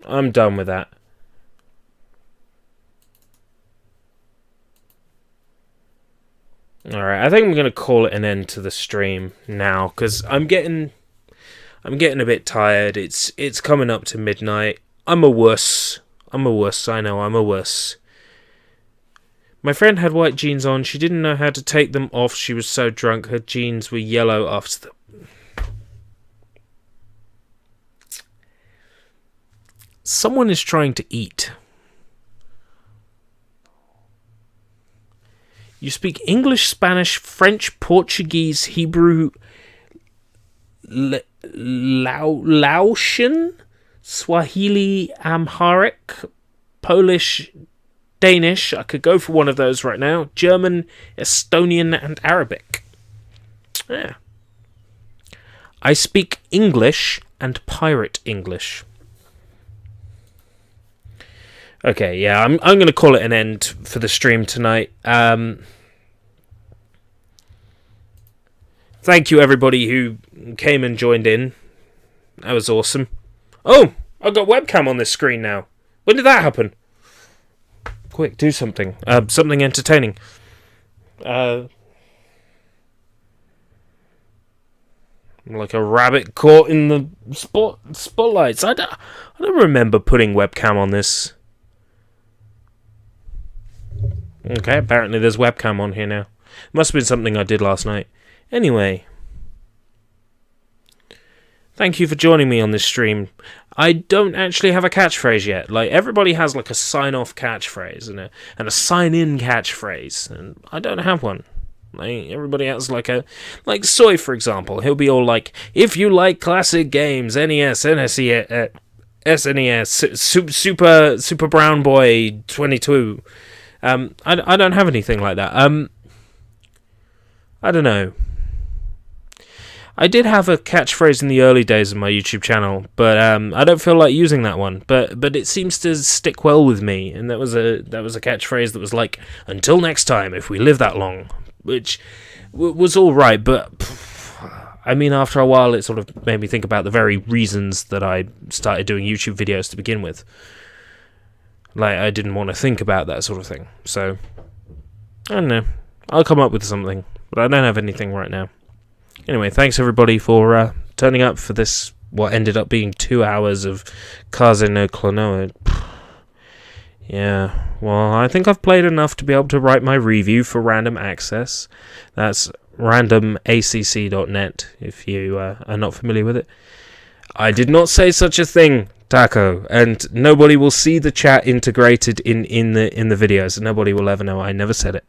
S1: I'm done with that. Alright, I think I'm gonna call it an end to the stream now, because I'm getting a bit tired. It's coming up to midnight. I'm a wuss. I know, I'm a wuss. My friend had white jeans on. She didn't know how to take them off. She was so drunk. Her jeans were yellow after the... Someone is trying to eat. You speak English, Spanish, French, Portuguese, Hebrew, Laotian, Swahili, Amharic, Polish, Danish, I could go for one of those right now, German, Estonian, and Arabic. Yeah. I speak English and Pirate English. Okay, yeah, I'm going to call it an end for the stream tonight. Thank you, everybody who came and joined in. That was awesome. Oh, I've got webcam on this screen now. When did that happen? Quick, do something. Something entertaining. Like a rabbit caught in the spotlights. I don't remember putting webcam on this. Okay, apparently there's webcam on here now. Must have been something I did last night. Anyway. Thank you for joining me on this stream. I don't actually have a catchphrase yet. Like, everybody has like a sign-off catchphrase and a sign-in catchphrase, and I don't have one. Like, everybody has like Soy, for example. He'll be all like, if you like classic games, NES, SNES, Super Brown Boy 22. I don't have anything like that. I don't know. I did have a catchphrase in the early days of my YouTube channel, but I don't feel like using that one. But it seems to stick well with me, and that was a catchphrase that was like, "Until next time, if we live that long," which was all right. But I mean, after a while, it sort of made me think about the very reasons that I started doing YouTube videos to begin with. Like, I didn't want to think about that sort of thing. So I don't know. I'll come up with something, but I don't have anything right now. Anyway, thanks everybody for turning up for this, what ended up being 2 hours of Kaze no Klonoa. Yeah, well, I think I've played enough to be able to write my review for Random Access. That's randomacc.net, if you are not familiar with it. I did not say such a thing, Taco, and nobody will see the chat integrated in the videos, and nobody will ever know I never said it.